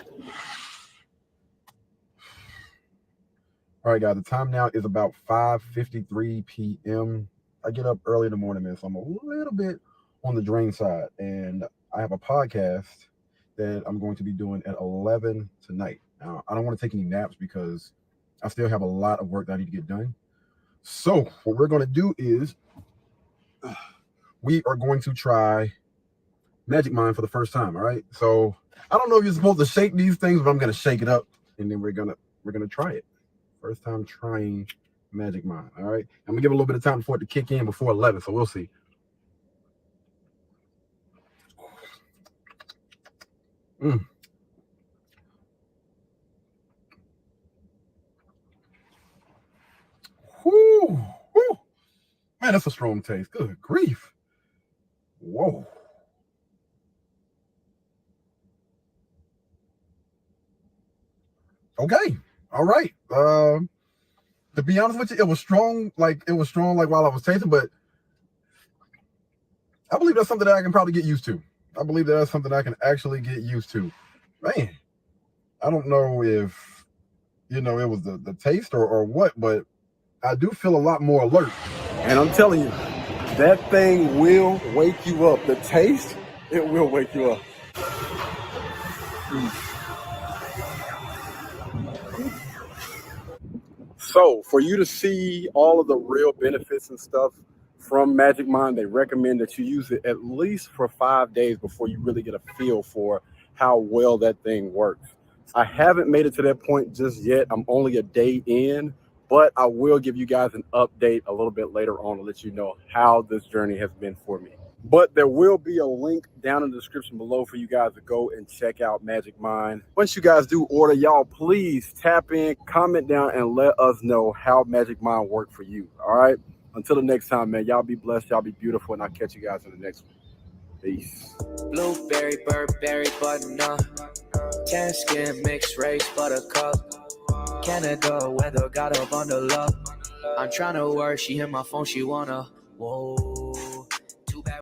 All right, guys, the time now is about 5:53 p.m. I get up early in the morning, man, so I'm a little bit on the drain side. And I have a podcast that I'm going to be doing at 11 tonight. Now, I don't want to take any naps because I still have a lot of work that I need to get done. So what we're going to do is we are going to try Magic Mind for the first time, all right? So I don't know if you're supposed to shake these things, but I'm going to shake it up, and then we're gonna try it. First time trying Magic Mind, all right? I'm gonna give it a little bit of time for it to kick in before 11, so we'll see. Mm. Whew. Whew. Man, that's a strong taste. Good grief. Whoa. Okay. All right. To be honest with you, it was strong like while I was tasting, but I believe that's something that I can probably get used to. I believe that's something I can actually get used to. Man, I don't know if, it was the taste or what, but I do feel a lot more alert. And I'm telling you, that thing will wake you up. The taste, it will wake you up. So for you to see all of the real benefits and stuff from Magic Mind, they recommend that you use it at least for 5 days before you really get a feel for how well that thing works. I haven't made it to that point just yet. I'm only a day in, but I will give you guys an update a little bit later on to let you know how this journey has been for me. But there will be a link down in the description below for you guys to go and check out Magic Mind. Once you guys do order, y'all please tap in, comment down, and let us know how Magic Mind worked for you. All right? Until the next time, man, y'all be blessed, y'all be beautiful, and I'll catch you guys in the next one. Peace. Blueberry, Burberry, button-up. Tan skin, mixed race, buttercup. Canada weather, got a bundle up. I'm tryna work, she hit my phone, she wanna. Whoa.